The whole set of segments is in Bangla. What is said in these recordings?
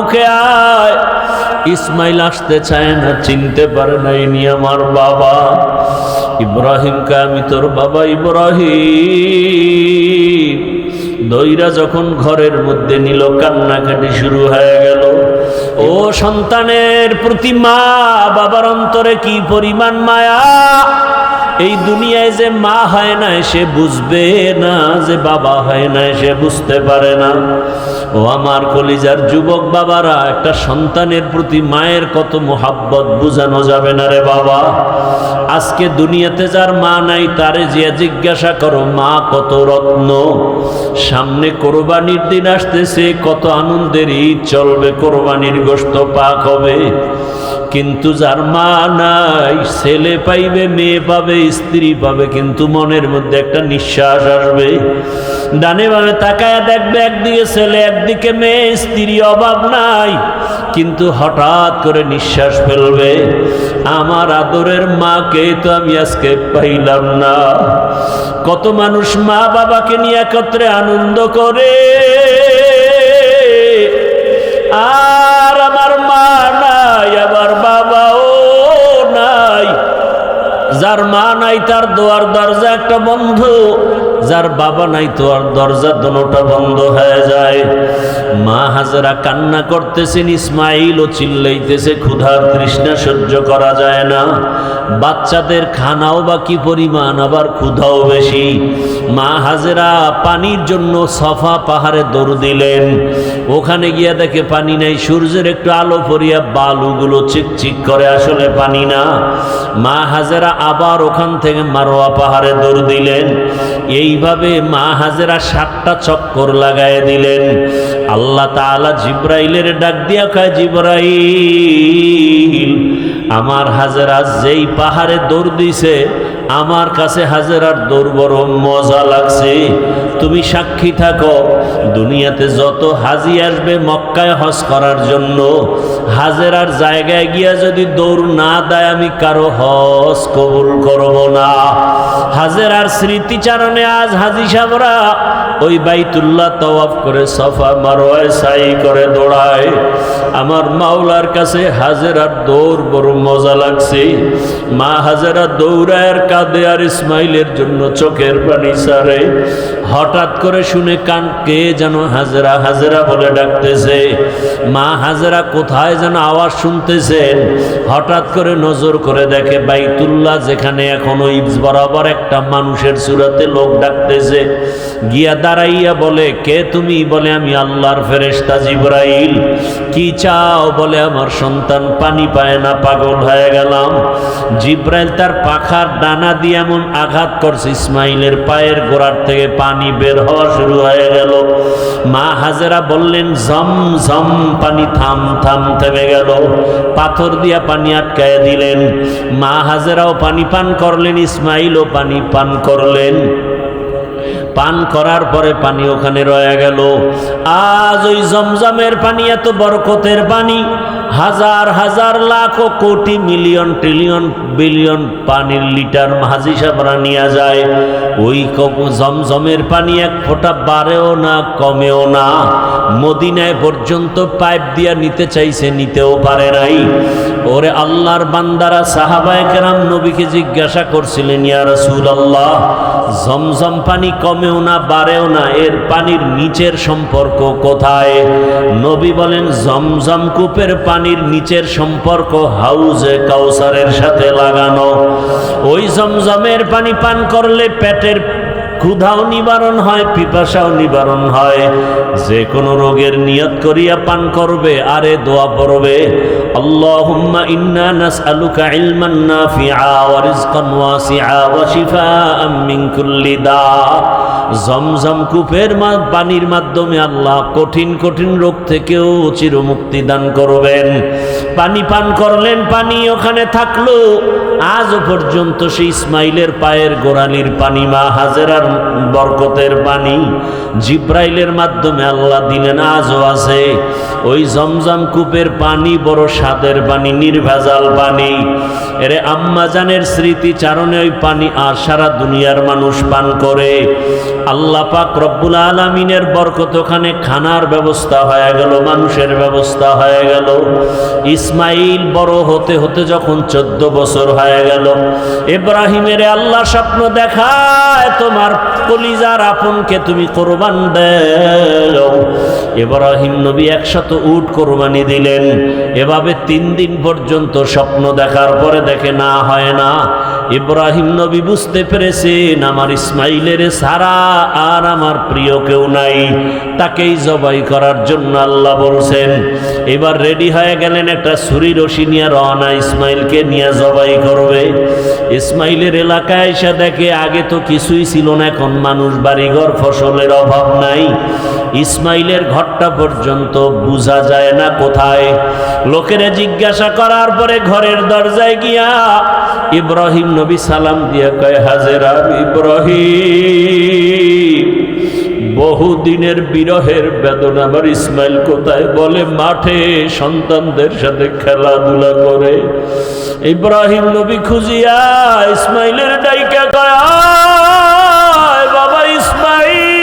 মুখে আয়। ইসমাইল আসতে চায় না, চিনতে পারে না ইনি আমার বাবা। ইব্রাহিমকে আমি তোর বাবা ইব্রাহিম দইরা যখন ঘরের মধ্যে নিল, কান্নাকাটি শুরু হয়ে গেল। ও সন্তানের প্রতি মা বাবার অন্তরে কি পরিমাণ মায়া! এই দুনিয়ায় যে মা হয় না সে বুঝবে না, যে বাবা হয় না সে বুঝতে পারে না। ও আমার কলিজার যুবক বাবারা, একটা সন্তানের প্রতি মায়ের কত মোহাব্বত বুঝানো যাবে না রে বাবা। আজকে দুনিয়াতে যার মা নাই তারে যে জিজ্ঞাসা করো মা কত রত্ন। সামনে কোরবানির দিন আসতেছে, কত আনন্দের ঈদ চলবে, কোরবানির গোশত পাক হবে। কিন্তু যার মা নাই, ছেলে পাইবে, মেয়ে পাবে, স্ত্রী পাবে, কিন্তু মনের মধ্যে একটা নিঃশ্বাস আসবে। ডানে বামে তাকায় দেখবে, একদিকে ছেলে একদিকে মেয়ে, স্ত্রী অভাব নাই, কিন্তু হঠাৎ করে নিঃশ্বাস ফেলবে, আমার আদরের মাকে তো আমি আজকে পাইলাম না। কত মানুষ মা বাবাকে নিয়ে একত্রে আনন্দ করে, আর আমার মা নাই, আমার বাবাও নাই। যার মা নাই তার দোয়ার দরজা একটা বন্ধ, যার বাবা নাই তোর দরজা দোনোটা বন্ধ হয়ে যায়। মা হাজেরা কান্না করতেছেন, ইসমাইল ও চিল্লাইতেছে, ক্ষুধার তৃষ্ণা সহ্য করা যায় না। বাচ্চাদের খানাও বা কি পরিমাণ, আবার ক্ষুধাও বেশি। মা হাজেরা পানির জন্য সফা পাহাড়ে দৌড় দিলেন। ওখানে গিয়া দেখে পানি নাই, সূর্যের একটু আলো পড়িয়া বালুগুলো চিকচিক করে, আসলে পানি না। মা হাজেরা আবার ওখান থেকে মারোয়া পাহাড়ে দৌড় দিলেন। এইভাবে মা হাজেরা 7টা চক্কর লাগায় দিলেন। আল্লাহ তাআলা জিব্রাইলের ডাক দিয়া কয়, জিব্রাইল, আমার হাজেরা যেই পাহাড়ে দৌড় দিছে, আমার কাছে হাজেরার দৌড় বড় মজা লাগছে। তুমি সাক্ষী থাকো, দুনিয়াতে যত হাজি আসবে মক্কায় হজ করার জন্য, হাজেরার জায়গায় গিয়া যদি দৌড় না দেয় আমি কারো হজ কবুল করব না। হাজেরার স্মৃতিচারণে আজ হাজি সাহেবরা ওই বাইতুল্লাহ তাওয়াফ করে সফা মারওয়ায় সাই করে দৌড়ায়। আমার মাওলার কাছে হাজেরার দৌড় বড় মজা লাগছে। মা হাজেরা দৌড়ায় কাঁদে, আর ইসমাইলের জন্য চোখের পানি ছাড়ে। হঠাৎ করে শুনে কান কে যেন হাজেরা হাজেরা বলে ডাকতেছে। মা হাজেরা কোথায় যেন আওয়াজ শুনতেছেন। হঠাৎ করে নজর করে দেখে বাইতুল্লাহ, যেখানে এখন ওই বরাবর একটা মানুষের সুরাতে লোক ডাকতেছে। গিয়া দাঁড়াইয়া বলে, কে তুমি? বলে, আমি আল্লাহর ফেরেশতা জিবরাইল। কি চাও? বলে, আমার সন্তান পানি পায় না, পাগল হয়ে গেলাম। জিবরাইল তার পাখার ডানা দিয়ে এমন আঘাত করছে, ইসমাইলের পায়ের গোড়ার থেকে পানি বের হওয়া শুরু হয়ে গেল। মা হাজেরা বললেন, ঝম ঝম পানি, থাম থাম, থেমে গেল। পাথর দিয়া পানি আটকায় দিলেন। মা হাজেরাও পানি পান করলেন, ইসমাইলও পানি পান করলেন। পান করার পরে পানি ওখানে রয়ে গেল। আজ ওই জমজমের পানি এত বরকতের পানি, হাজার হাজার লাখ কোটি মিলিয়ন ট্রিলিয়ন বিলিয়ন পানির লিটার হাজি সাহেবরা নিয়ে যায়। ওই জমজমের পানি এক ফোঁটা বাড়েও না, কমেও না। মদিনায় পর্যন্ত পাইপ দিয়া নিতে চাইছে, নিতেও পারে নাই। ওরে আল্লাহর বান্দারা, সাহাবায়ে কেরাম নবীকে জিজ্ঞাসা করছিলেন, ইয়া রাসূলুল্লাহ, জমজম পানি কমেও না, বাড়েও না, এর পানির নিচের সম্পর্ক কোথায়? নবী বলেন, জমজম কূপের পানির নিচের সম্পর্ক হাউজে কাউসারের সাথে লাগানো। ওই জমজমের পানি পান করলে পেটের ক্ষুধাও নিবারণ হয়, পিপাসাও নিবারণ হয়। যে কোনো রোগের নিয়ত করিয়া পান করবে, আরে দোয়া পড়বে, আল্লাহুম্মা ইন্না নাসআলুকা ইলমান নাফিআ ওয়া রিজকান ওয়াসিআ ওয়া শিফাআম মিন কুল্লি দা। জমজম কূপের পানির মাধ্যমে আল্লাহ কঠিন কঠিন রোগ থেকেও চিরমুক্তি দান করবেন। পানি পান করলেন, পানি ওখানে থাকলো। আজও পর্যন্ত সেই ইসমাইলের পায়ের গোড়ালির পানি, মা হাজেরার বরকতের পানি জিব্রাইলের মাধ্যমে আল্লাহ দিলেন, আজও আছে। ওই জমজম কূপের পানি বড় স্বাদের পানি, নির্ভেজাল পানি। এরে আম্মা জানের স্মৃতিচারণে ওই পানি আর সারা দুনিয়ার মানুষ পান করে। আল্লাহ পাক রব্বুল আলামিনের বরকত ওখানে খানার ব্যবস্থা হয়ে গেল, মানুষের ব্যবস্থা হয়ে গেল। ইসমাইল বড় হতে হতে যখন 14 বছর হয়ে গেল, ইব্রাহিমের আল্লাহ স্বপ্ন দেখায়, তোমার কলিজার আপনকে তুমি কোরবান দাও। ইব্রাহিম নবী 100 উট কোরবানি দিলেন। এভাবে 3 দিন পর্যন্ত স্বপ্ন দেখার পরে দেখে না হয় না। ইব্রাহিম নবী বুঝতে পেরেছেন আমার ইসমাইলের ছাড়া আর আমার প্রিয় কেউ নাই, তাকেই জবাই করার জন্য আল্লাহ বলছেন। এবার রেডি হয়ে গেলেন, একটা ছুরি রশি নিয়ে রওনা, ইসমাইলকে নিয়ে জবাই করবে। ইসমাইলের এলাকায় এসে দেখে আগে তো কিছুই ছিল না, এখন মানুষ, বাড়িঘর, ফসলের অভাব নাই। ইসমাইলের ঘরটা পর্যন্ত বোঝা যায় না কোথায়। লোকেরা জিজ্ঞাসা করার পরে ঘরের দরজায় গিয়া ইব্রাহিম নবী সালাম দিয়ে কয়, হাজেরা, ইব্রাহিম, বহুদিনের বিরহের বেদনা আমার ইসমাইল কোথায়? বলে মাঠে সন্তানদের সাথে খেলাধুলা করে। ইব্রাহিম নবী খুঁজিয়া ইসমাইলের ডাইকা কয়, আয় বাবা ইসমাইল,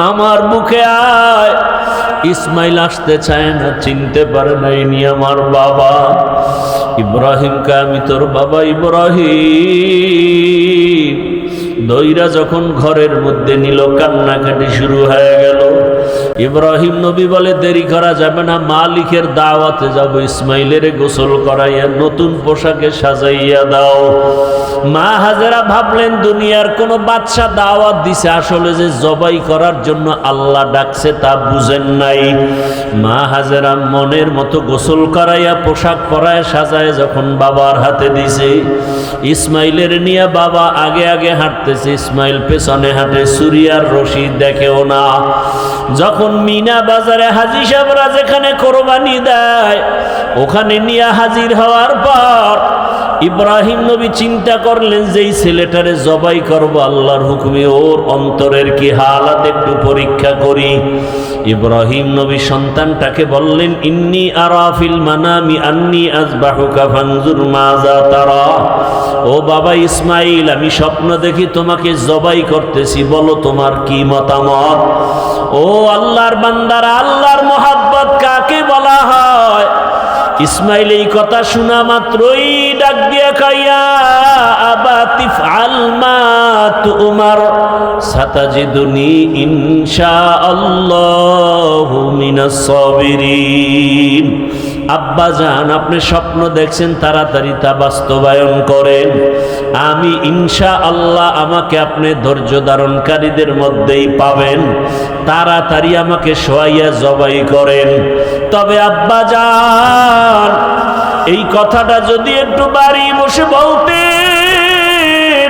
আমার বুকে আয়। ইসমাইল আসতে চায় না, চিনতে পারে না ইনি আমার বাবা। ইব্রাহিমকে, আমি তোর বাবা ইব্রাহিম। দইরা যখন ঘরের মধ্যে নিল, কান্নাকাটি শুরু হয়ে গেল। ইব্রাহিম নবী বলে, দেরি করা যাবে না, মালিকের দাওয়াতে যাব, ইসমাইলের গোসল করাইয়া নতুন পোশাকে সাজাইয়া দাও। মা হাজেরা ভাবলেন দুনিয়ার কোন বাদশা দাওয়াত দিছে, আসলে যে জবাই করার জন্য আল্লাহ ডাকছে তা বুঝেন নাই। মা হাজেরা মনের মতো গোসল করাইয়া পোশাক পরায় সাজায় যখন বাবার হাতে দিছে, ইসমাইলের নিয়ে বাবা আগে আগে হাঁটতেছে, ইসমাইল পেছনে হাঁটে, সুরিয়ার রশি দেখেও না। যখন মিনা বাজারে হাজী সাহেবরা যেখানে কোরবানি দেয় ওখানে নিয়ে হাজির হওয়ার পর ইব্রাহিম নবী চিন্তা করলেন যে এই ছেলেটারে জবাই করব আল্লাহর হুকুমে, ওর অন্তরের কি হালাত একটু পরীক্ষা করি। ইব্রাহিম নবী সন্তানটাকে বললেন, ইন্নী আরা ফিল মানামি আন্নী আযবাহুকা ফানজুর মাযা তারা। ও বাবা ইসমাইল, আমি স্বপ্ন দেখি তোমাকে জবাই করতেছি, বলো তোমার কি মতামত। ও আল্লাহর বান্দারা, আল্লাহর মোহাব্বত কাকে বলা হয়? ইসমাইল এই কথা শোনা মাত্রই ডাক দিয়া কাইয়া, আবা তিফআল মা তুমার সাতাজিদুনি ইনশাআল্লাহু মিনাস সাবিরিন। আব্বা জান, আপনি স্বপ্ন দেখছেন, তাড়াতাড়ি তা বাস্তবায়ন করেন। আমি ইনশাআল্লাহ, আমাকে আপনি ধৈর্য ধারণকারীদের মধ্যেই পাবেন। তাড়াতাড়ি আমাকে শোয়াইয়া জবাই করেন। তবে আব্বা জান, এই কথাটা যদি একটু বাড়ি বসে বলতেন,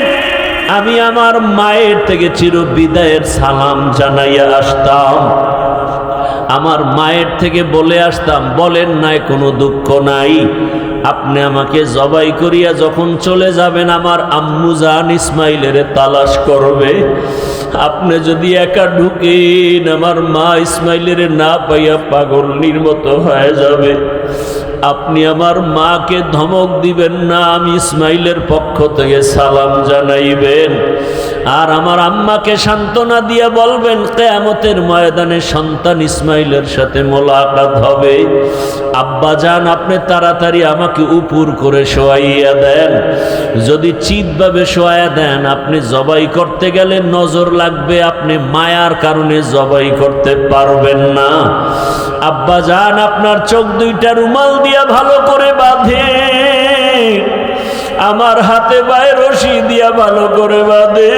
আমি আমার মায়ের থেকে চির বিদায়ের সালাম জানাইয়া আসতাম, আমার মায়ের থেকে বলে আসতাম, বলেন নাই কোনো দুঃখ নাই, আপনি আমাকে জবাই করিয়া যখন চলে যাবেন আমার আম্মু জান ইসমাইলের তালাশ করবে। আপনি যদি একা ঢুকেন আমার মা ইসমাইলের না পাইয়া পাগলনির মতো হয়ে যাবে। আপনি আমার মাকে ধমক দিবেন না, আমি ইসমাইলের পক্ষ থেকে সালাম জানাইবেন। আর আমার আম্মাকে সান্ত্বনা দিয়ে বলবেন, কিয়ামতের ময়দানে সন্তান ইসমাইলের সাথে মোলাকাত হবে। আব্বা জান, আপনি তাড়াতাড়ি আমাকে উপর করে শোয়াইয়া দেন। যদি চিৎভাবে শোয়াইয়া দেন, আপনি জবাই করতে গেলে নজর লাগবে, আপনি মায়ার কারণে জবাই করতে পারবেন না। আব্বা জান, আপনার চোখ দুইটা রুমাল দিয়া ভালো করে বাঁধে, আমার হাতে পায়ে রশি দিয়া ভালো করে বাঁধে।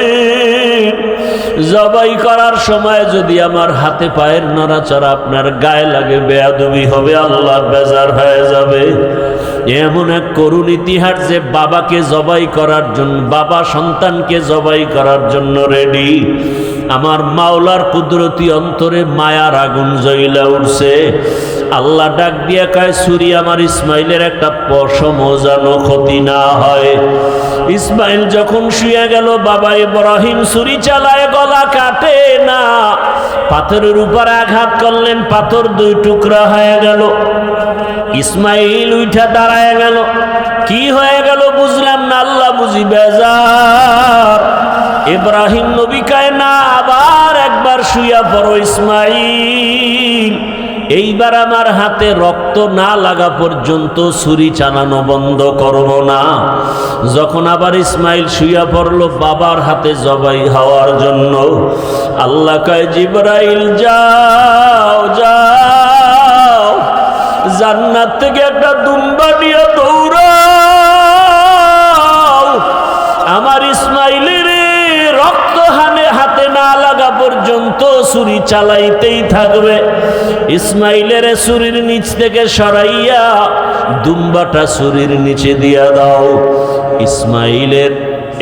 জবাই করার সময় যদি আমার হাতে পায়ের নড়াচড়া আপনার গায়ে লাগে, বেয়াদবি হবে, আল্লাহ বেজার হয়ে যাবে। এমন এক করুণ ইতিহাস যে বাবাকে জবাই করার জন্য, বাবা সন্তানকে জবাই করার জন্য রেডি। আমার মাওলার কুদরতি অন্তরে মায়ার আগুন জ্বইলা উঠছে। আল্লাহ ডাক দিয়া কয়, ছুরি আমার ইসমাইলের একটা পশমও যেন ক্ষতি না হয়। ইসমাইল যখন শুয়ে গেল, বাবা ইব্রাহিম ছুরি চালায়, গলা কাটে না, পাথরের উপর আঘাত করলেন, পাথর 2 টুকরা হয়ে গেল। ইসমাইল উঠা দাঁড়ায় গেল, কি হয়ে গেল বুঝলাম না, আল্লাহ বুঝি বেজার। ইব্রাহিম নবী কয় না, আবার একবার শুইয়া পড়ো ইসমাইল, এইবার আমার হাতে রক্ত না লাগা পর্যন্ত ছুরি চালানো বন্ধ করব না। যখন আবার ইসমাইল শুইয়া পড়ল বাবার হাতে জবাই হওয়ার জন্য, আল্লাহ কয় জিবরাইল যাও যাও, জান্নাত থেকে একটা দুম্বা নিয়ে দৌড়াও, আমার ইসমাইলের রক্ত হাতে না লাগা পর্যন্ত ছুরি চালাইতেই থাকবে। ইসমাইলের ছুরির নিচ থেকে সরাইয়া দুম্বাটা ছুরির নিচে দিয়া দাও। ইসমাইলের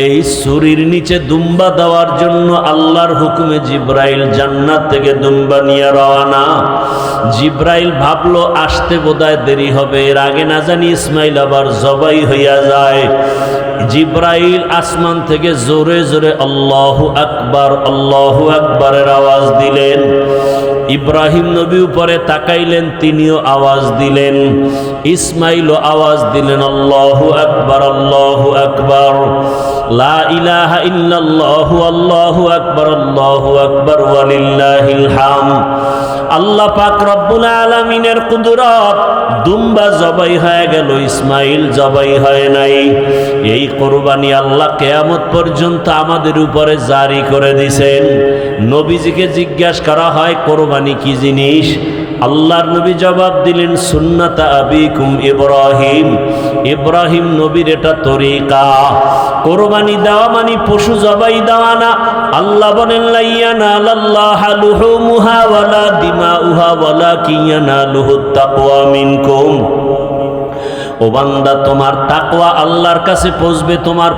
এই ছুরির নিচে দুম্বা দেওয়ার জন্য আল্লাহর হুকুমে জিব্রাইল জান্নাত থেকে দুম্বা নিয়ে রওনা। জিব্রাইল ভাবলো আসতে বোধহয় দেরি হবে, এর আগে না জানি ইসমাইল আবার জবাই হইয়া যায়। জিব্রাইল আসমান থেকে জোরে জোরে আল্লাহু আকবারের আওয়াজ দিলেন। ইব্রাহিম নবী উপরে তাকাইলেন, তিনিও আওয়াজ দিলেন। ইসমাইলও আওয়াজ দিলেন আল্লাহু আকবার লা ইলাহা ইল্লাল্লাহু আল্লাহু আকবার ওয়ালিল্লাহিল হামদ। আল্লাহ পাক রব্বুল আলামিনের কুদরত, দুম্বা জবাই হয়ে গেল, ইসমাইল জবাই হয় নাই। এই কোরবানি আল্লাহ কিয়ামত পর্যন্ত আমাদের উপরে জারি করে দিয়েছেন। নবীজিকে জিজ্ঞাসা করা হয় কোরবানি কি জিনিস, আল্লাহর নবী জবাব দিলেন সুন্নাতা আবিকুম ইব্রাহিম, ইব্রাহিম নবীর এটা তরিকা। কোরবানি দেওয়া মানে পশু জবাই দেওয়া না। আল্লাহ বলেন লা ইয়ানালাল্লাহু লুহুমুহা ওয়ালা দিমাউহা ওয়ালাকিন ইয়ানালুহুত তাকওয়া মিনকুম। ও বান্দা, তোমার তাকওয়া আল্লাহর কাছে পৌঁছবে, তোমার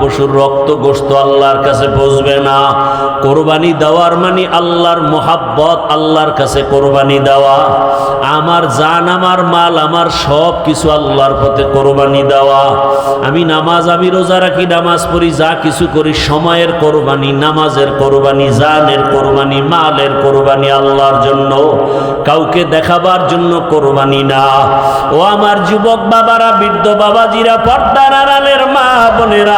পশুর রক্ত গোশত আল্লাহর কাছে পৌঁছবে না। কোরবানি দেওয়ার মানে আল্লাহর মোহাব্বত, আল্লাহর কাছে কোরবানি দেওয়া। আমার জান, আমার মাল, আমার সব কিছু আল্লাহর পথে কোরবানি দেওয়া। আমি রোজা রাখি, নামাজ পড়ি, যা কিছু করি, সময়ের কোরবানি, নামাজের কোরবানি, জানের কোরবানি, মালের কোরবানি আল্লাহর জন্য, কাউকে দেখাবার জন্য কোরবানি না। ও আমার যুবক বাবারা, বৃদ্ধ বাবাজিরা, পর্দার আড়ালের মা বোনেরা,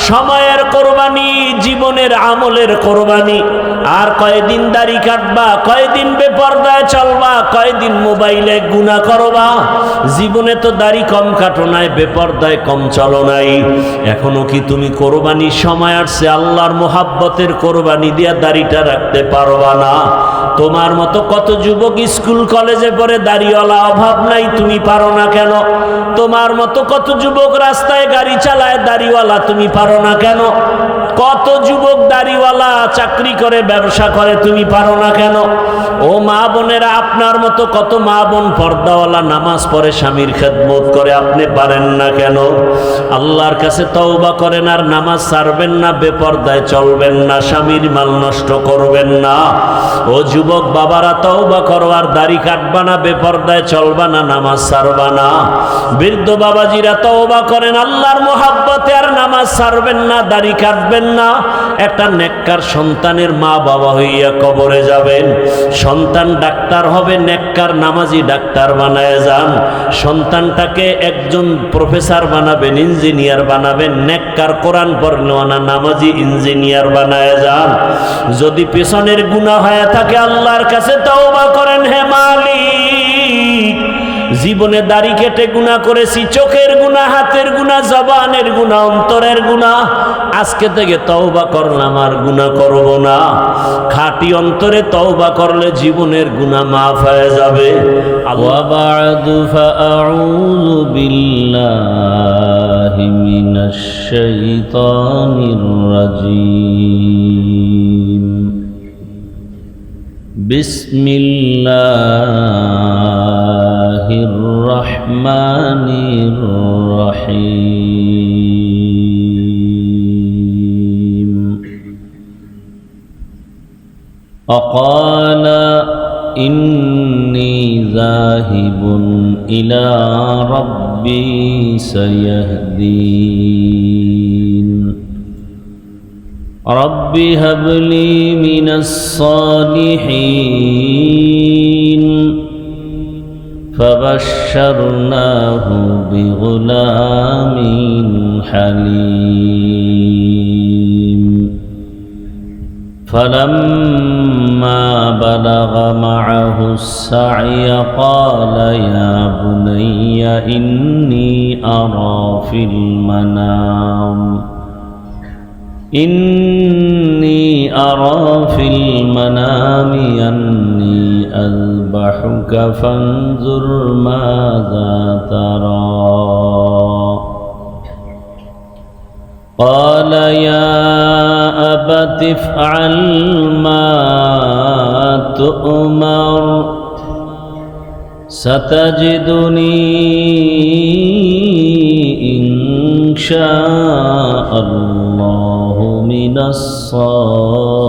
সময়ের কোরবানি, জীবনের আমলের কোরবানি। আর কয়দিন দাড়ি কাটবা, কয়দিন বেপর্দায় চলবা, কয়দিন মোবাইলে গুনাহ করবা। জীবনে তো দাড়ি কম কাটো নাই, বেপর্দায় কম চলো নাই। এখনো কি তুমি কোরবানি সময় আসছে আল্লাহর মোহাব্বতের কোরবানি দিয়া দাড়িটা রাখতে পারবা না? তোমার মতো কত যুবক স্কুল কলেজে পড়ে দাড়িওয়ালা, অভাব নাই, তুমি পারো না কেন? তোমার মতো কত যুবক রাস্তায় গাড়ি চালায় দাড়িওয়ালা, তুমি পারো না কেন? কত যুবক দাড়িওয়ালা চাকরি করে, ব্যবসা করে, তুমি পারো না কেন? ও মা বোনেরা, আপনার মতো কত মা বোন পর্দাওয়ালা, নামাজ পড়ে, স্বামীর খেদমত করে, আপনি পারেন না কেন? আল্লাহর কাছে তওবা করেন আর নামাজ ছাড়বেন না, বেপর্দায় চলবেন না, স্বামীর মাল নষ্ট করবেন না। ও যুবক বাবারা, তওবা করো আর দাড়ি কাটবা না, বেপর্দায় চলবা না, নামাজ ছাড়বা না। বৃদ্ধ বাবাজিরা তওবা করেন, আল্লাহর মোহাব্বতে আর নামাজ ছাড়বেন না, দাড়ি কাটবেন না। একটা নেককার সন্তানের মা বাবা হইয়া কবরে যাবেন, সন্তান ডাক্তার হবে, নেককার নামাজি ডাক্তার বানায় যান। সন্তানটাকে একজন প্রফেসর বানাবেন, ইঞ্জিনিয়ার বানাবেন, নেককার কোরআন পড়নেওয়ালা নামাজি ইঞ্জিনিয়ার বানায় যান। যদি পেছনের গুনাহ হয়ে থাকে আল্লাহর কাছে তওবা করেন, হে মালিক, জীবনে দাড়ি কেটে গুনাহ করেছি, চোখের গুনাহ, হাতের গুনাহ, জবানের গুনাহ, অন্তরের গুনাহ, আজকে থেকে তওবা করলাম আর গুনাহ করব না। খাঁটি অন্তরে তওবা করলে জীবনের গুনাহ মাফ হয়ে যাবে। ওয়া বা'দু ফাআউযু বিল্লাহি মিনাশ শাইতানির রাজীম। বিসমিল্লাহির রহমানির রহিম। وقال إني ذاهب إلى ربي سيهدين رب هب لي من الصالحين فبشرناه بغلام حليم فلما بلغ معه السعي قال يا بني إني أرى في المنام أني أذبحك فانظر ماذا ترى قال يا أبت افعل ما تؤمر ستجدني إن شاء الله من الصابرين.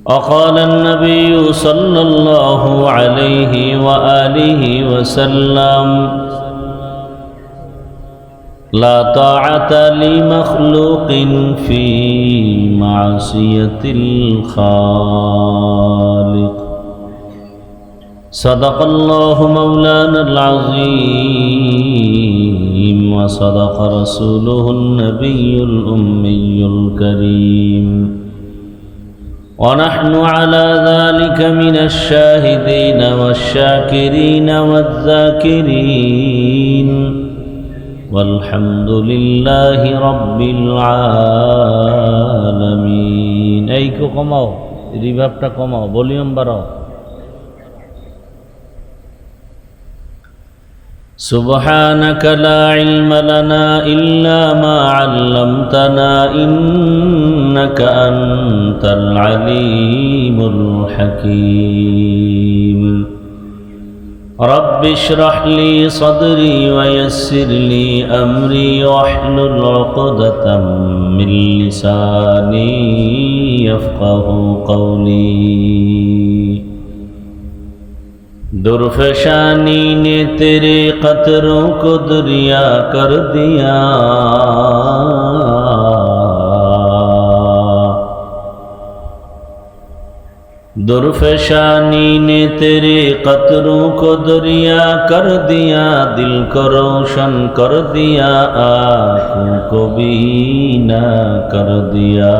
وقال النبي صلى الله عليه وآله وسلم لا طاعة لمخلوق في معصية الخالق. صدق الله مولانا العظيم وصدق رسوله النبي الأمي الكريم ونحن على ذلك من الشاهدين والشاكرين والذاكرين والحمد لله رب العالمين. এইকো কমাও, রিভার্বটা কমাও, ভলিউম বাড়াও। سبحانك لا علم لنا إلا ما علمتنا إنك أنت العليم الحكيم. رب اشرح لي صدري ويسر لي أمري واحلل عقدة من لساني يفقه قولي. درفشانی نے تیرے قطروں کو دریا کر دیا، درفشانی نے تیرے قطروں کو دریا کر دیا، دل کو روشن کر دیا، آنکھوں کو بینا کر دیا،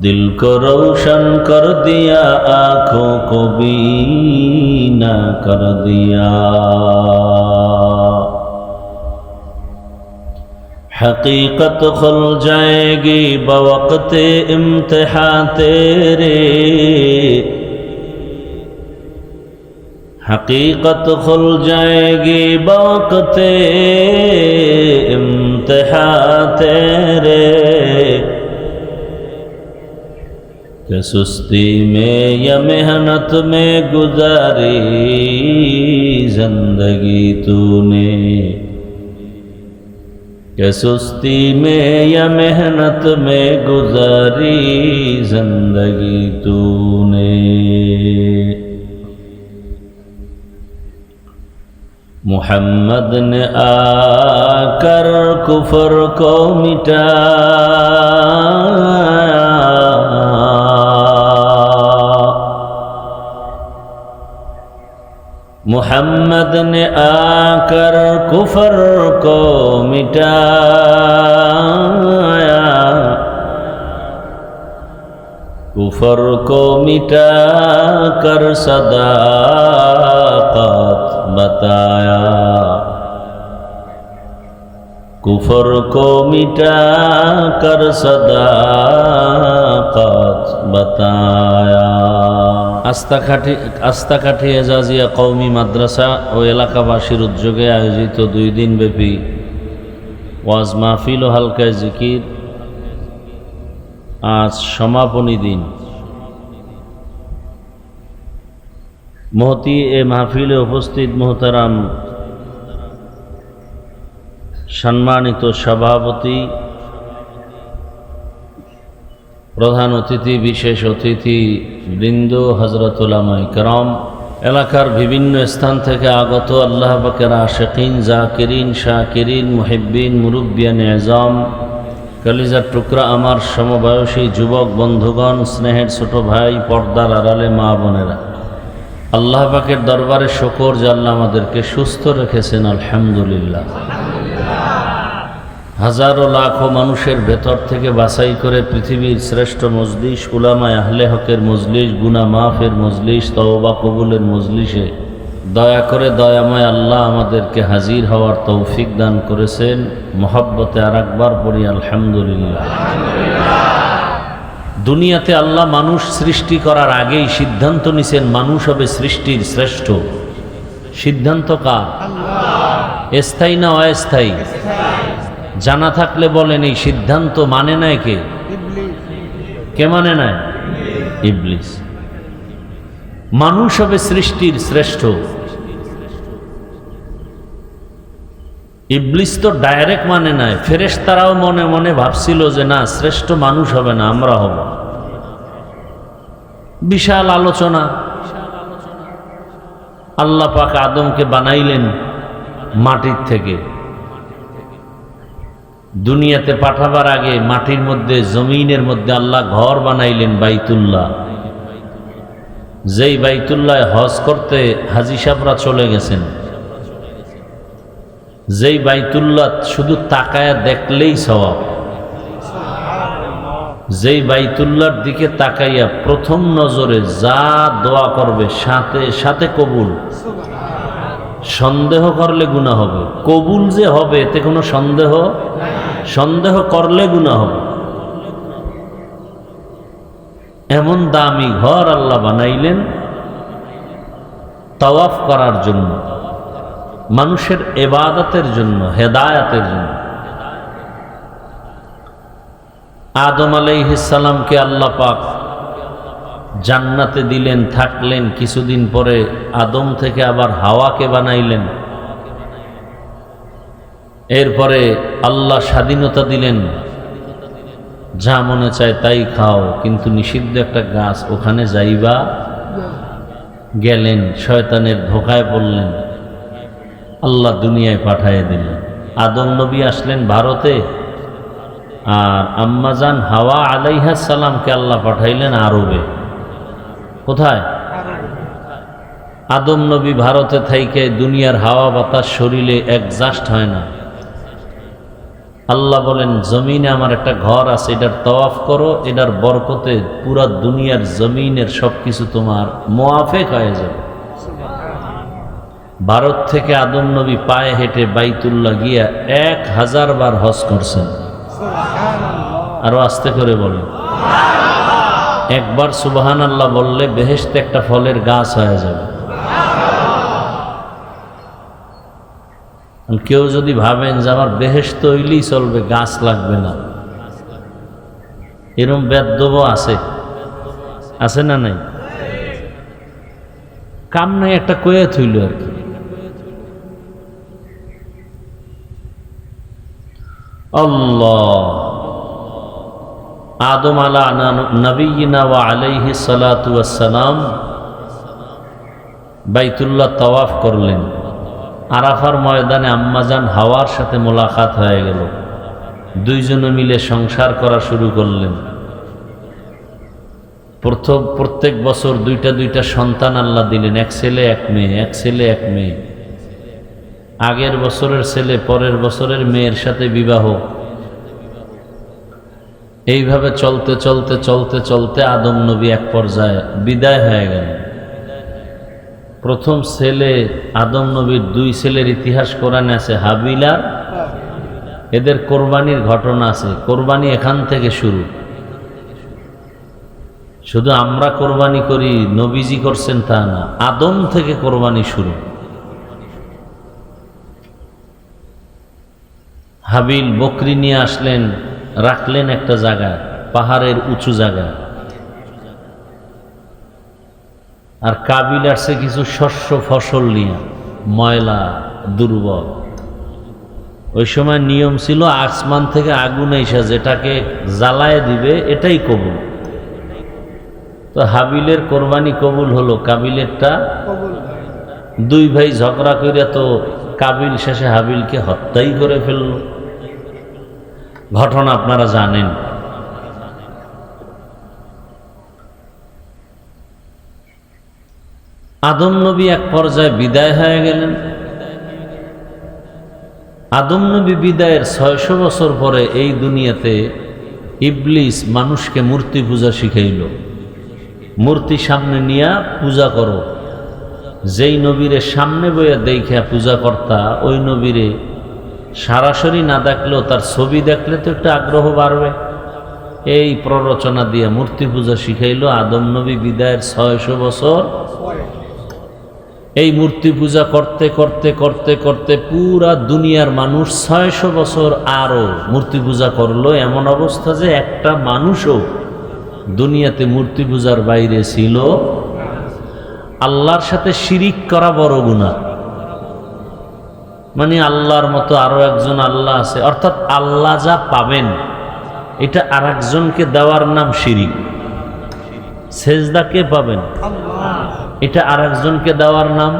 دل کو روشن کر دیا، آنکھوں کو بینا کر دیا. حقیقت کھل جائے گی بوقت امتحان تیرے، حقیقت کھل جائے گی بوقت امتحان تیرے. کہ سستی میں یا محنت میں گزاری زندگی تو نے، کہ سستی میں یا محنت میں گزاری زندگی تو نے. محمد نے آ کر کفر کو مٹایا، محمد نے آ کر کفر کو مٹایا، کفر کو مٹا کر صداقت بتایا، کفر کو مٹا کر صداقت بتایا. আস্তাকাঠি এজাজিয়া কওমি মাদ্রাসা ও এলাকাবাসীর উদ্যোগে আয়োজিত 2 দিনব্যাপী ওয়াজ মাহফিল ও হালকায় জিকির আজ সমাপনী দিন। মহতি এ মাহফিলে উপস্থিত মোহতারাম সম্মানিত সভাপতি, প্রধান অতিথি, বিশেষ অতিথি বৃন্দ, হযরত উলামায়ে কেরাম, এলাকার বিভিন্ন স্থান থেকে আগত আল্লাহ পাকের আশিকিন, জাকিরিন, শাকিরিন, মুহিব্বিন, মুরব্বিয়ান এজাম, কলিজার টুকরা আমার সমবয়সী যুবক বন্ধুগণ, স্নেহের ছোট ভাই, পর্দার আড়ালে মা বোনেরা, আল্লাহ পাকের দরবারে শুকর যে আল্লাহ আমাদেরকে সুস্থ রেখেছেন, আলহামদুলিল্লাহ। হাজারো লাখো মানুষের ভেতর থেকে বাছাই করে পৃথিবীর শ্রেষ্ঠ মজলিস উলামায়ে আহলে হকের মজলিস, গুনাহ মাফের মজলিস, তওবা কবুলের মজলিসে দয়া করে দয়াময় আল্লাহ আমাদেরকে হাজির হওয়ার তৌফিক দান করেছেন। মহব্বতে আর একবার পড়ি আলহামদুলিল্লাহ। দুনিয়াতে আল্লাহ মানুষ সৃষ্টি করার আগেই সিদ্ধান্ত নিছেন মানুষ হবে সৃষ্টির শ্রেষ্ঠ। সিদ্ধান্ত কার? স্থায়ী না অস্থায়ী? জানা থাকলে বলেন এই সিদ্ধান্ত মানে নাই কে? কে মানে নাই? ইবলিস। মানুষ হবে সৃষ্টির শ্রেষ্ঠ। ইবলিস তো ডাইরেক্ট মানে নাই, ফেরেশতারাও মনে মনে ভাবছিল যে না, শ্রেষ্ঠ মানুষ হবে না, আমরা হব। বিশাল আলোচনা। আল্লাহ পাক আদমকে বানাইলেন মাটির থেকে। দুনিয়াতে পাঠাবার আগে মাটির মধ্যে, জমিনের মধ্যে আল্লাহ ঘর বানাইলেন বাইতুল্লাহ। যেই বাইতুল্লাহ হজ করতে হাজী সাহেবরা চলে গেছেন, যেই বাইতুল্লাহ শুধু তাকায়া দেখলেই সওয়াব, যেই বাইতুল্লাহর দিকে তাকাইয়া প্রথম নজরে যা দোয়া করবে সাথে সাথে কবুল। সন্দেহ করলে গুনাহ হবে, কবুল যে হবে এতে কোনো সন্দেহ করলে গুনাহ হবে। এমন দামি ঘর আল্লাহ বানাইলেন তাওয়াফ করার জন্য, মানুষের ইবাদতের জন্য, হেদায়েতের জন্য। আদম আলাইহিস সালামকে আল্লাহ পাক জান্নাতে দিলেন, থাকলেন। কিছুদিন পরে আদম থেকে আবার হাওয়াকে বানাইলেন। এরপরে আল্লাহ স্বাধীনতা দিলেন, যা মনে চায় তাই খাও, কিন্তু নিষিদ্ধ একটা গাছ, ওখানে যাইবা। গেলেন, শয়তানের ধোকায় পড়লেন, আল্লাহ দুনিয়ায় পাঠিয়ে দিলেন। আদম নবী আসলেন ভারতে, আর আম্মাজান হাওয়া আলাইহিস সালামকে আল্লাহ পাঠাইলেন আরবে। কোথায়? আদম নবী ভারতে থাইকে দুনিয়ার হাওয়া বাতাস শরীরে অ্যাডজাস্ট হয় না। আল্লাহ বলেন জমিনে আমার একটা ঘর আছে, এটার তওয়াফ করো, এটার বরকতে পুরা দুনিয়ার জমিনের সবকিছু তোমার মুআফেক হয়ে যাবে। ভারত থেকে আদম নবী পায়ে হেঁটে বাইতুল্লাহ গিয়া 1000 বার হজ করছেন। আরো আস্তে করে বলেন। একবার সুবহানাল্লাহ বললে বেহেশতে একটা ফলের গাছ হয়ে যাবে। কেউ যদি ভাবেন যে আমার বেহেশত হইলেই চলবে, গাছ লাগবে না, এরকম বেদ্যব আছে না নাই? কাম নাই, একটা কয়ে থইল আর কি। আল্লাহ আদম আলা নবিয়িনা ওয়া আলাইহিস সালাতু ওয়াস সালাম বাইতুল্লাহ তাওয়াফ করলেন। আরাফার ময়দানে আম্মাজান হাওয়ার সাথে মোলাকাত হয়ে গেল। দুইজনে মিলে সংসার করা শুরু করলেন। প্রত্যেক বছর দুইটা সন্তান আল্লাহ দিলেন, এক ছেলে এক মেয়ে, এক ছেলে এক মেয়ে। আগের বছরের ছেলে পরের বছরের মেয়ের সাথে বিবাহ। এইভাবে চলতে চলতে চলতে চলতে আদম নবী এক পর্যায়ে বিদায় হয়ে গেলেন। প্রথম ছেলে আদম নবীর 2 ছেলের ইতিহাস কোরআনে আছে, হাবিল আর এদের কোরবানির ঘটনা আছে। কোরবানি এখান থেকে শুরু। শুধু আমরা কোরবানি করি, নবীজি করছেন তা না, আদম থেকে কোরবানি শুরু। হাবিল বকরি নিয়ে আসলেন, রাখলেন একটা জায়গায়, পাহাড়ের উঁচু জায়গায়। আর কাবিল আসছে কিছু শস্য ফসল নিয়ে, ময়লা দুর্বল। ওই সময় নিয়ম ছিল আসমান থেকে আগুন এসে যেটাকে জ্বালায় দিবে এটাই কবুল। তো হাবিলের কোরবানি কবুল হলো, কাবিলেরটা কবুল। 2 ভাই ঝগড়া করে তো কাবিল শেষে হাবিলকে হত্যাই করে ফেলল। ঘটনা আপনারা জানেন। আদম নবী এক পর্যায়ে বিদায় হয়ে গেলেন। আদম নবী বিদায়ের 600 বছর পরে এই দুনিয়াতে ইবলিস মানুষকে মূর্তি পূজা শিখাইল। মূর্তি সামনে নিয়া পূজা করো। যেই নবীরে সামনে বইয়া দেখা পূজা কর্তা, ওই নবীরে সরাসরি না দেখলেও তার ছবি দেখলে তো একটা আগ্রহ বাড়বে। এই প্ররোচনা দিয়ে মূর্তি পূজা শিখাইল আদম নবী বিদায়ের 600 বছর। এই মূর্তি পূজা করতে করতে করতে করতে পুরা দুনিয়ার মানুষ 600 বছর আরও মূর্তি পূজা করলো। এমন অবস্থা যে একটা মানুষও দুনিয়াতে মূর্তি পূজার বাইরে ছিল। আল্লাহর সাথে শিরিক করা বড় গুনাহ। মানে আল্লাহর মতো আরো একজন আল্লাহ আছে, অর্থাৎ আল্লাহ যা পাবেন এটা আর একজনকে দেওয়ার নাম শিরিক। সেজদা কে পাবেন? এটা আর একজনকে দেওয়ার নাম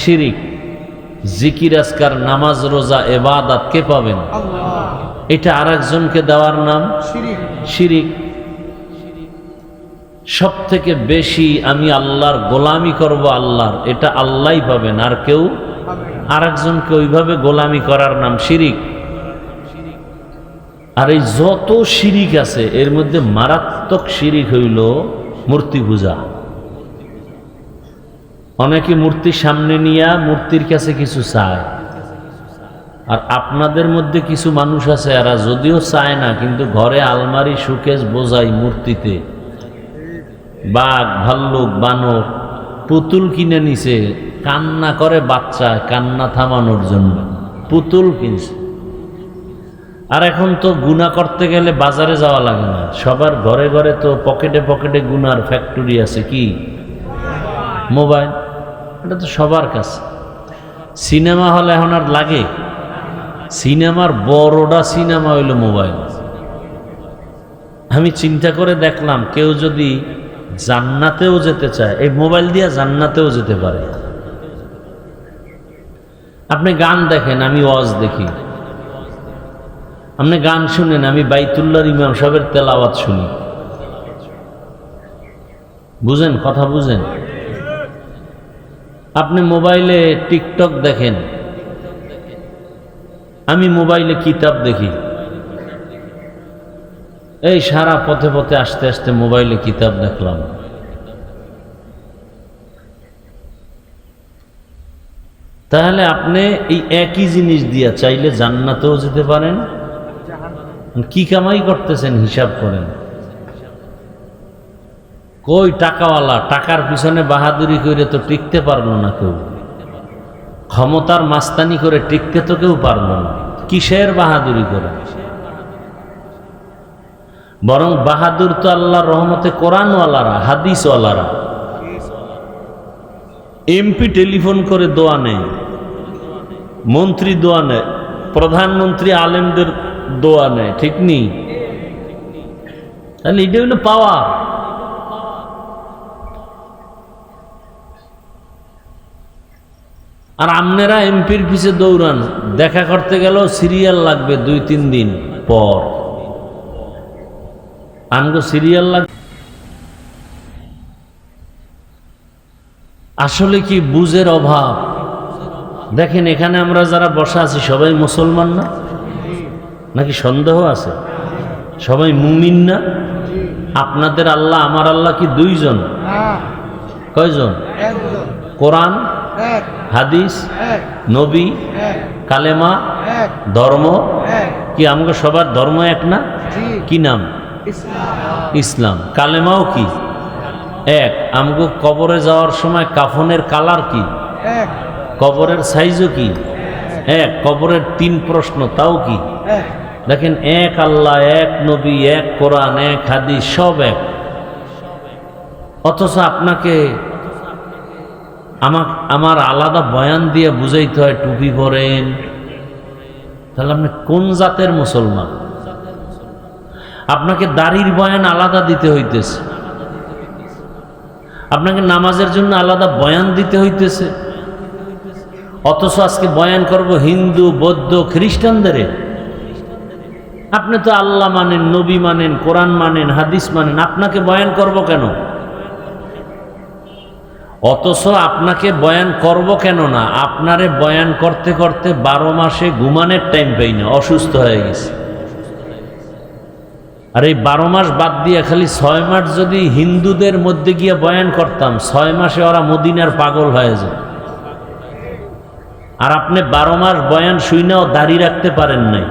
শিরিক। জিকির আজকার নামাজ রোজা ইবাদত কে পাবেন? এটা আর একজনকে দেওয়ার নাম শিরিক। সব থেকে বেশি আমি আল্লাহর গোলামি করব আল্লাহর, এটা আল্লাহই পাবেন, আর কেউ আর একজনকে ওইভাবে গোলামি করার নাম শিরিক। আর এই যত শিরিক আছে এর মধ্যে মারাত্মক শিরিক হইল মূর্তি পূজা। অনেকে মূর্তির সামনে নিয়ে মূর্তির কাছে কিছু চায়, আর আপনাদের মধ্যে কিছু মানুষ আছে এরা যদিও চায় না, কিন্তু ঘরে আলমারি শোকেস বোঝাই মূর্তিতে বাঘ ভাল্লুক বানর পুতুল কিনে নিছে, কান্না করে বাচ্চা কান্না থামানোর জন্য পুতুল কিনছে। আর এখন তো গুনাহ করতে গেলে বাজারে যাওয়া লাগে না, সবার ঘরে ঘরে তো পকেটে পকেটে গুনার ফ্যাক্টরি আছে। কি? মোবাইল। এটা তো সবার কাছে। সিনেমা হলে এখন আর লাগে? সিনেমার বড়টা সিনেমা হইল মোবাইল। আমি চিন্তা করে দেখলাম কেউ যদি জান্নাতেও যেতে চায় এই মোবাইল দিয়ে জান্নাতেও যেতে পারে। আপনি গান দেখেন, আমি ওয়াজ দেখি। আপনি গান শুনেন, আমি বাইতুল্লাহর ইমাম সাহেবের তেলাওয়াত শুনি। বুঝেন? কথা বুঝেন? আপনি মোবাইলে টিকটক দেখেন, আমি মোবাইলে কিতাব দেখি। এই সারা পথে পথে আসতে আসতে মোবাইলে কিতাব দেখলাম। তাহলে আপনি এই একই জিনিস দিয়া চাইলে জান্নাতেও যেতে পারেন। কি কামাই করতেছেন হিসাব করেন। কই টাকাওয়ালা টাকার পিছনে বাহাদুরি করে তো টিকতে পারলো না কেউ, ক্ষমতার মাস্তানি করে টিকতে তো কেউ পারলো না। কিসের বাহাদুরি করে? বরং বাহাদুর তো আল্লাহর রহমতে কোরআনওয়ালারা, হাদিসওয়ালারা। এমপি টেলিফোন করে দোয়া নেয়, মন্ত্রী দোয়া নেয়, প্রধানমন্ত্রী আলেমদের দোয়া নেয়, ঠিক নেই? তাহলে এটা হইল পাওয়া। আর আপনারা এমপির পিছে দৌড়ান, দেখা করতে গেলেও সিরিয়াল লাগবে 2-3 দিন পর। আমগো সিরিয়াল লাগবে। আসলে কি বুঝের অভাব। দেখেন এখানে আমরা যারা বসা আছি সবাই মুসলমান না? নাকি সন্দেহ আছে? সবাই মুমিন না? আপনাদের আল্লাহ আমার আল্লাহ কি 2 জন? কয়জন? কোরআন, হাদিস, নবী, কালেমা, ধর্ম কি আমাকে সবার ধর্ম এক না? কি নাম? ইসলাম। কালেমাও কি এক? আমগো কবরে যাওয়ার সময় কাফনের কালার কি? কবরের সাইজও কি এক? কবরের 3 প্রশ্ন তাও কি? দেখেন এক আল্লাহ, এক নবী, এক কোরআন, এক হাদিস, সব এক। অথচ আপনাকে আমার আলাদা বয়ান দিয়ে বুঝাইতে হয় টুপি পরেন। তাহলে আপনি কোন জাতের মুসলমান? আপনাকে দাড়ির বয়ান আলাদা দিতে হইতেছে, আপনাকে নামাজের জন্য আলাদা বয়ান দিতে হইতেছে। অথচ আজকে বয়ান করব হিন্দু, বৌদ্ধ, খ্রিস্টানদের। আপনি তো আল্লাহ মানেন, নবী মানেন, কোরআন মানেন, হাদিস মানেন, আপনাকে বয়ান করব কেন? অথচ আপনাকে বয়ান করব কেন না, আপনারে বয়ান করতে করতে 12 মাসে ঘুমানোর টাইম পাই না, অসুস্থ হয়ে গেছে। আর এই 12 মাস বাদ দিয়ে খালি 6 মাস যদি হিন্দুদের মধ্যে গিয়ে বয়ান করতাম, 6 মাসে ওরা মদিনার পাগল হয়ে যায়। আর আপনি 12 মাস বয়ান শুনেও দাড়ি রাখতে পারেন নাই,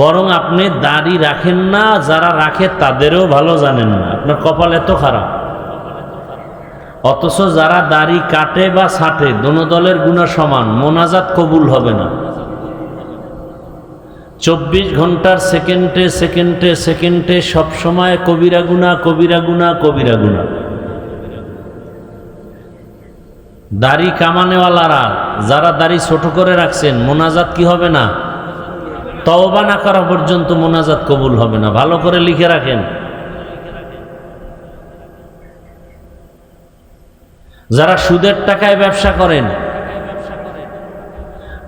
বরং আপনি দাড়ি রাখেন না, যারা রাখে তাদেরও ভালো জানেন না, আপনার কপাল এত খারাপ। অথচ যারা দাড়ি কাটে বা ছাটে দোনো দলের গুনাহ সমান, মোনাজাত কবুল হবে না। 24 ঘন্টার সেকেন্ডে সেকেন্ডে সেকেন্ডে সবসময় কবিরা গুনাহ, কবিরা গুনাহ, কবিরা গুনাহ। দাড়ি কামানেওয়ালারা যারা দাড়ি ছোট করে রাখছেন, মোনাজাত কি হবে না? তওবা না করা পর্যন্ত মোনাজাত কবুল হবে না। ভালো করে লিখে রাখেন। যারা সুদের টাকায় ব্যবসা করেন,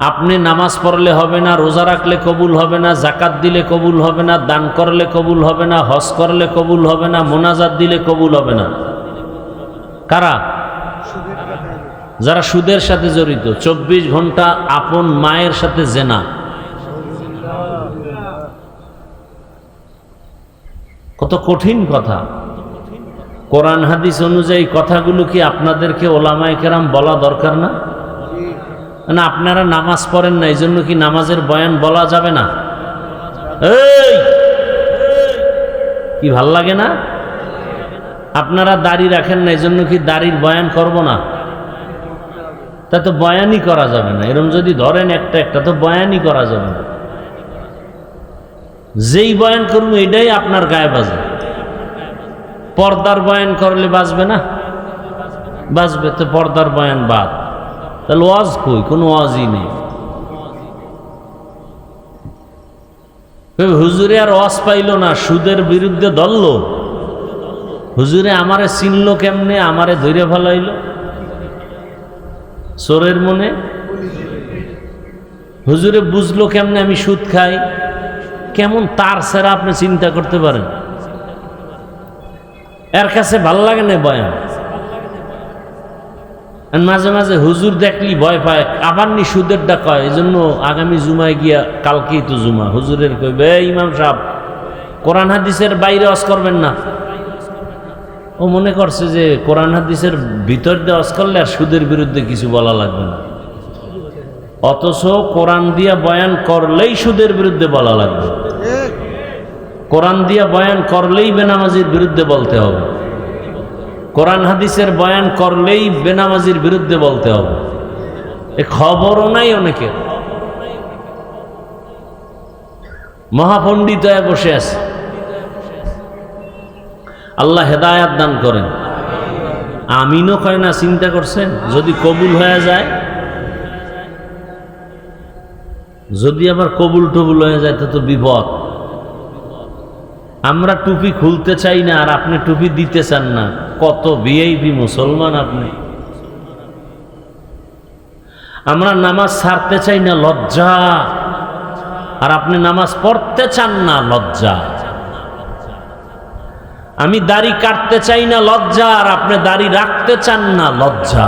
আপনি নামাজ পড়লে হবে না, রোজা রাখলে কবুল হবে না, জাকাত দিলে কবুল হবে না, দান করলে কবুল হবে না, হজ করলে কবুল হবে না, মোনাজাত দিলে কবুল হবে না। কারা? যারা সুদের সাথে জড়িত। 24 ঘন্টা আপন মায়ের সাথে জেনা। কত কঠিন কথা। কোরআন হাদিস অনুযায়ী কথাগুলো কি আপনাদেরকে ওলামায়ে কেরাম বলা দরকার না? না আপনারা নামাজ পড়েন না, এই জন্য কি নামাজের বয়ান বলা যাবে না? এই কি ভাল লাগে না? আপনারা দাড়ি রাখেন না, এই জন্য কি দাড়ির বয়ান করব না? তা তো বয়ানই করা যাবে না। এরকম যদি ধরেন একটা একটা, তো বয়ানই করা যাবে না। যেই বয়ান করুন এটাই আপনার গায়ে বাজে। পর্দার বয়ান করলে বাজবে না? বাজবে। তো পর্দার বয়ান বাদ। তাহলে ওয়াজ কই? কোনো ওয়াজই নেই। হুজুরে আর ওয়াজ পাইল না, সুদের বিরুদ্ধে দলল। হুজুরে আমারে চিনল কেমনে, আমারে ধরে ফেলাইল চোরের মনে। হুজুরে বুঝলো কেমনে আমি সুদ খাই? কেমন তার সেরা আপনি চিন্তা করতে পারেন? এর কাছে ভাল লাগে না বয়ান। মাঝে মাঝে হুজুর দেখলি ভয় পায়, আবার নি সুদের ডাকা। এই জন্য আগামী জুমায় গিয়া, কালকেই তো জুমা, হুজুরের কইবে ইমাম সাহেব কোরআন হাদিসের বাইরে ওয়াজ করবেন না। ও মনে করছে যে কোরআন হাদিসের ভিতর দিয়ে ওয়াজ করলে আর সুদের বিরুদ্ধে কিছু বলা লাগবে না। অথচ কোরআন দিয়া বয়ান করলেই সুদের বিরুদ্ধে বলা লাগবে। কোরআন দিয়া বয়ান করলেই বেনামাজির বিরুদ্ধে বলতে হবে। কোরআন হাদিসের বয়ান করলেই বেনামাজির বিরুদ্ধে বলতে হবে। এ খবরও নাই অনেকে। মহাপণ্ডিত হয়ে বসে আছে। আল্লাহ হেদায়াত দান করেন। আমিনও কয় না। চিন্তা করছেন যদি কবুল হয়ে যায়, যদি আবার কবুল টবুল হয়ে যায় তো বিপদ। আমরা টুপি খুলতে চাই না আর আপনি টুপি দিতে চান না। কত ভিআইপি মুসলমান আপনি। আমরা নামাজ ছাড়তে চাই না, লজ্জা, আর আপনি নামাজ পড়তে চান না, লজ্জা। আমি দাড়ি কাটতে চাই না, লজ্জা, আর আপনি দাড়ি রাখতে চান না, লজ্জা।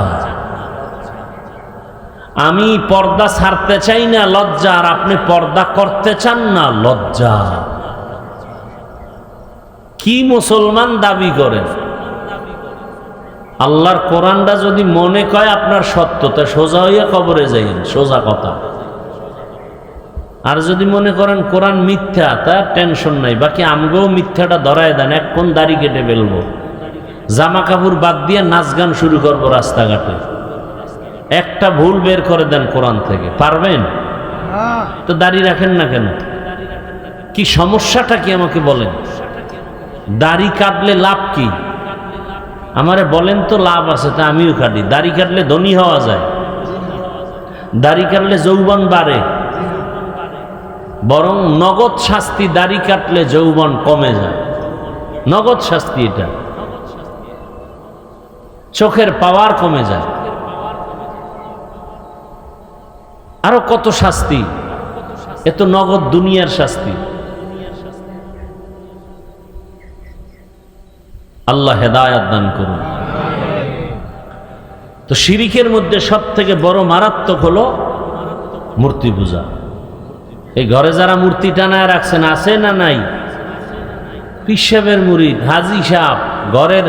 আমি পর্দা ছাড়তে চাই না, লজ্জা, আর আপনি পর্দা করতে চান না, লজ্জা। কি মুসলমান দাবি করেন? আল্লাহর কোরআনটা যদি মনে কয় আপনার সত্যতা, সোজা হইয়া কবরে যাইন, সোজা কথা। আর যদি মনে করেন কোরআন মিথ্যা, তা টেনশন নাই, বাকি আমগোও মিথ্যাটা ধরায় দেন, এক কোন দাড়ি কেটে ফেলবো, জামা কাপড় বাদ দিয়ে নাচ গান শুরু করবো রাস্তাঘাটে। একটা ভুল বের করে দেন কোরআন থেকে, পারবেন? তো দাড়ি রাখেন না কেন? কি সমস্যাটা কি আমাকে বলেন? দাড়ি কাটলে লাভ কি আমারে বলেন তো? লাভ আছে, তা আমিও কাটি। দাড়ি কাটলে ধনী হওয়া যায়, দাড়ি কাটলে যৌবন বাড়ে। বরং নগদ শাস্তি, দাড়ি কাটলে যৌবন কমে যায়, নগদ শাস্তি এটা। চোখের পাওয়ার কমে যায়, আরো কত শাস্তি। এত নগদ দুনিয়ার শাস্তি। আল্লাহ হেদায়াত দান করুন। তো শিরিকের মধ্যে সব থেকে বড় মারাত্মক হলো মূর্তি পূজা। এই ঘরে যারা মূর্তি টানায় রাখছেন আছে না নাই? পীর সাহেবের মুরিদ হাজী সাহেব ঘরের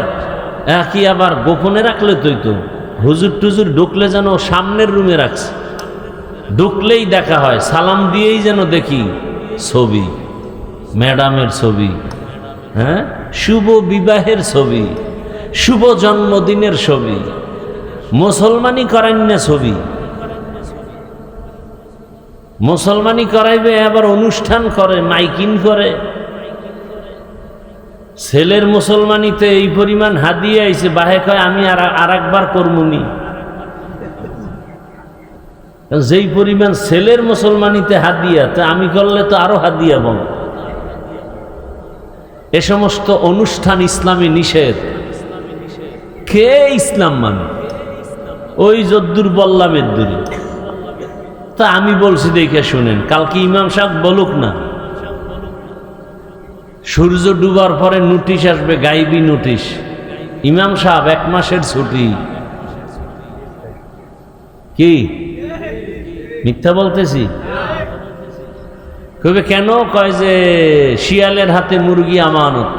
কি আবার গোপনে রাখলে তো হুজুর টুজুর ঢুকলে যেন সামনের রুমে রাখছে, ঢুকলেই দেখা হয়, সালাম দিয়েই যেন দেখি ছবি, ম্যাডামের ছবি, হ্যাঁ, শুভ বিবাহের ছবি, শুভ জন্মদিনের ছবি, মুসলমানি করেন না ছবি, মুসলমানি করাইবে আবার অনুষ্ঠান করে, মাইকিং করে। ছেলের মুসলমানিতে এই পরিমাণ হাদিয়া আইছে, বাহে কয় আমি আর একবার করমুনি। যেই পরিমাণ ছেলের মুসলমানিতে হাদিয়া, তা আমি করলে তো আরো হাদিয়া বল। এ সমস্ত অনুষ্ঠান ইসলামে নিষেধ। কে ইসলাম মানে? ওই যদ্দুর বললাম এদ্দুরি। তা আমি বলছি দেখে শুনেন, কালকে ইমাম সাহেব বলুক না, সূর্য ডুবার পরে নোটিশ আসবে, গাইবি নোটিশ, ইমাম সাহেব 1 মাসের ছুটি। কি মিথ্যা বলতেছি? কবে কেন? কয় যে শিয়ালের হাতে মুরগি আমানত।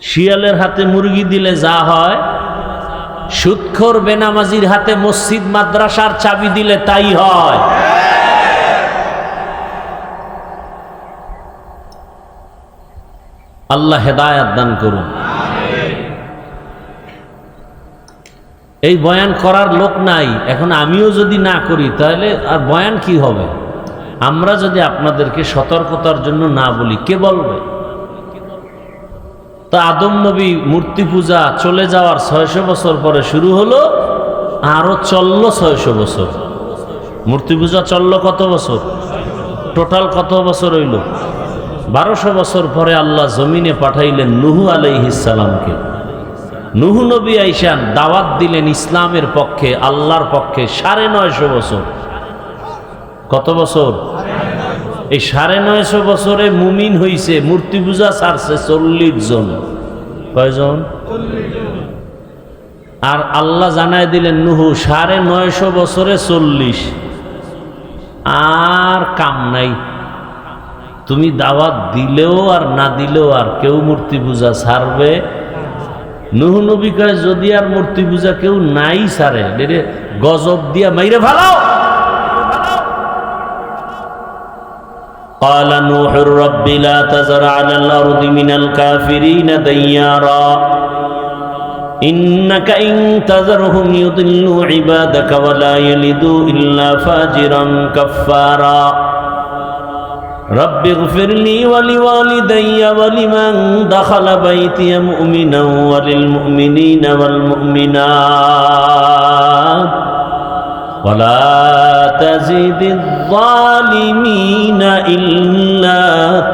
শিয়ালের হাতে মুরগি দিলে যা হয়, সুদখোর বেনামাজির হাতে মসজিদ মাদ্রাসার চাবি দিলে তাই হয়। আল্লাহ হেদায়াত দান করুন। এই বয়ান করার লোক নাই এখন, আমিও যদি না করি তাহলে আর বয়ান কি হবে? আমরা যদি আপনাদেরকে সতর্কতার জন্য না বলি, কে বলবে? তা আদম নবী মূর্তি পূজা চলে যাওয়ার 600 বছর পরে শুরু হলো, আরো চলল 600 বছর। মূর্তি পূজা চলল কত বছর? টোটাল কত বছর হইল? 1200 বছর পরে আল্লাহ জমিনে পাঠাইলেন নূহ আলাইহিস সালামকে। নূহ নবী আইসান দাওয়াত দিলেন ইসলামের পক্ষে, আল্লাহর পক্ষে 950 বছর। কত বছর? এই 950 বছরে মুমিন হইছে, মূর্তি পূজা ছাড়ছে 40 জন। কয়জন? আর আল্লাহ জানায় দিলেন নূহ 950 বছরে 40, আর কাম নাই। তুমি দাওয়াত দিলেও আর না দিলেও আর কেউ মূর্তি পূজা ছাড়বে। নূহ নবী কয় যদি আর মূর্তি পূজা কেউ নাই ছাড়ে, গজব দিয়া মাইরে ফেলাও। قال نوح رب لا تذر على الأرض من الكافرين ديارا إنك إن تذرهم يضلوا عبادك ولا يلدوا إلا فاجرا كفارا رب اغفر لي ولوالدي ولمن دخل بيتي مؤمنا وللمؤمنين والمؤمنات ولا تزد الظالمين إلا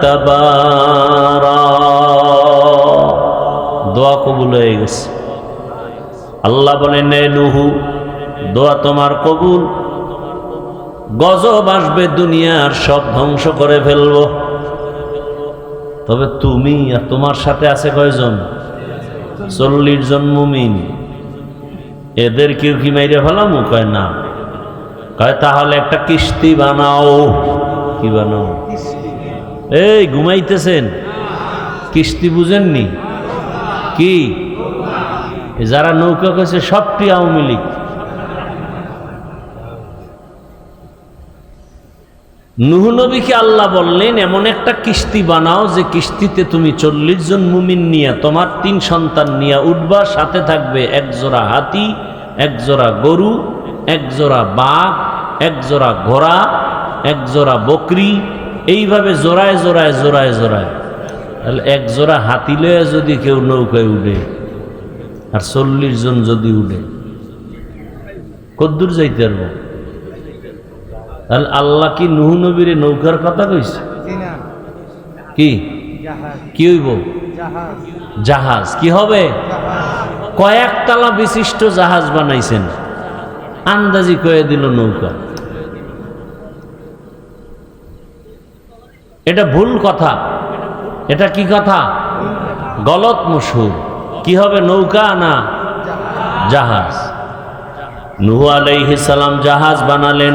تبارا। দোয়া কবুল হয়ে গেছে। আল্লাহ বলেন, নে নূহ, দোয়া তোমার কবুল, গজব আসবে, দুনিয়ার সব ধ্বংস করে ফেলব। তবে তুমি আর তোমার সাথে আছে কয়জন? 40 জন মুমিন। এদের কেউ কি মাইরে ফেলামু? কয় না। কয় তাহলে একটা কিস্তি বানাও। কি বানাও? এই ঘুমাইতেছেন? কিস্তি বুঝেননি? কি যারা নৌকা কইছে সবটি আওয়ামী লীগ। নূহ নবীকে আল্লাহ বললেন এমন একটা কিস্তি বানাও যে কিস্তিতে তুমি 40 জন মুমিন নিয়ে, তোমার 3 সন্তান নিয়ে উঠবা, সাথে থাকবে 1 জোড়া হাতি, 1 জোড়া গরু, 1 জোড়া বাঘ, 1 জোড়া ঘোড়া, 1 জোড়া বকরি, এইভাবে জোড়ায় জোড়ায় জোড়ায় জোড়ায়। তাহলে 1 জোড়া হাতি লয়ে যদি কেউ নৌকায় উঠে আর 40 জন যদি উঠে, কদ্দূর যাইতে পারবো? তাহলে আল্লাহ কি নূহ নবীর নৌকার কথা কইছে? কি কি হইব? জাহাজ। কি হবে? কয়েকতলা বিশিষ্ট জাহাজ বানাইছেন, আন্দাজি কয়ে দিল নৌকা। এটা ভুল কথা। এটা কি কথা? গলত মশহুর। কি হবে? নৌকা না জাহাজ। নূহ আলাইহিস সালাম জাহাজ বানালেন,